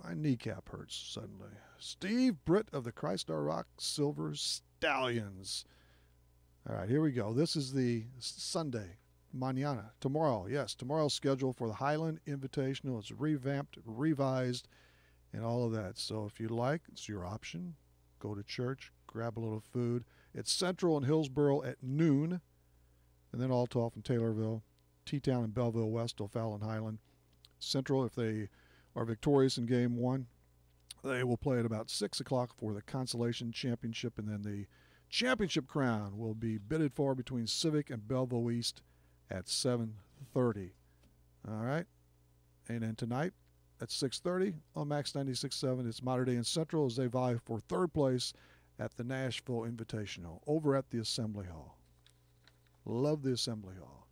my kneecap hurts suddenly. Steve Britt of the Christ-Our Rock Silver Stallions. All right, here we go. This is the Sunday, mañana, tomorrow. Yes, tomorrow's schedule for the Highland Invitational. It's revamped, revised, and all of that. So if you like, it's your option. Go to church, grab a little food. It's Central and Hillsboro at noon, and then Althoff and Taylorville, T-Town and Belleville West, O'Fallon, Highland. Central, if they are victorious in Game 1, they will play at about 6 o'clock for the Consolation Championship, and then the championship crown will be bidded for between Civic and Belleville East at 7:30. All right? And then tonight, at 6:30 on Max 96.7. It's Mater Dei and Central as they vie for 3rd place at the Nashville Invitational over at the Assembly Hall. Love the Assembly Hall.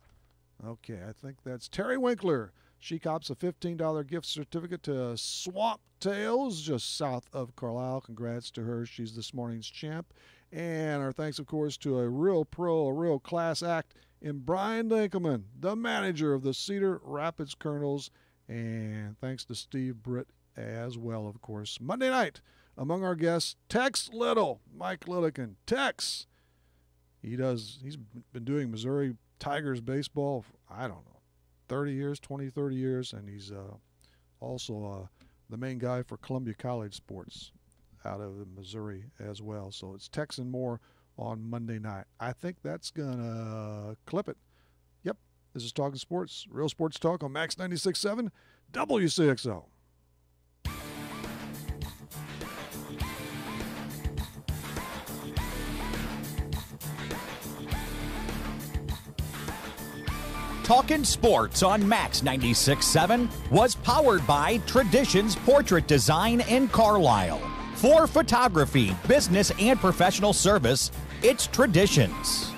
Okay, I think that's Terry Winkler. She cops a $15 gift certificate to Swamp Tales just south of Carlisle. Congrats to her. She's this morning's champ. And our thanks, of course, to a real pro, a real class act in Brian Dinkelman, the manager of the Cedar Rapids Colonels. And thanks to Steve Britt as well, of course. Monday night, among our guests, Tex Little, Mike Lillican. Tex, he's been doing Missouri Tigers baseball for, 30 years, and he's also the main guy for Columbia College Sports out of Missouri as well. So it's Tex and more on Monday night. I think that's going to clip it. Yep. This is Talkin Sports, real sports talk on Max 96.7 WCXO. Talkin Sports on Max 96.7 was powered by Traditions Portrait Design in Carlisle. For photography, business, and professional service, it's Traditions.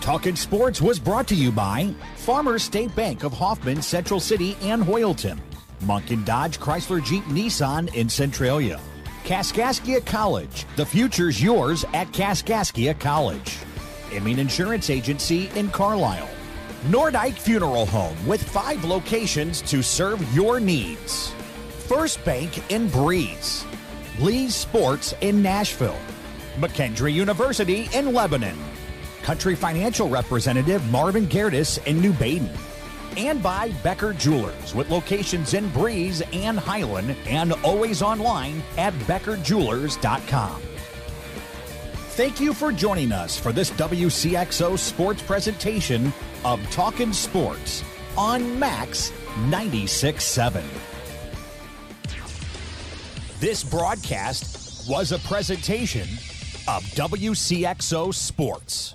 Talkin Sports was brought to you by Farmers State Bank of Hoffman, Central City, and Hoyleton. Monk & Dodge Chrysler Jeep Nissan in Centralia. Kaskaskia College. The future's yours at Kaskaskia College. Emin Insurance Agency in Carlisle. Nordike Funeral Home with 5 locations to serve your needs. First Bank in Breeze. Lee's Sports in Nashville. McKendree University in Lebanon. Country Financial Representative Marvin Gerdes in New Baden. And by Becker Jewelers with locations in Breeze and Highland and always online at beckerjewelers.com. Thank you for joining us for this WCXO sports presentation of Talkin Sports on Max 96.7. This broadcast was a presentation of WCXO Sports.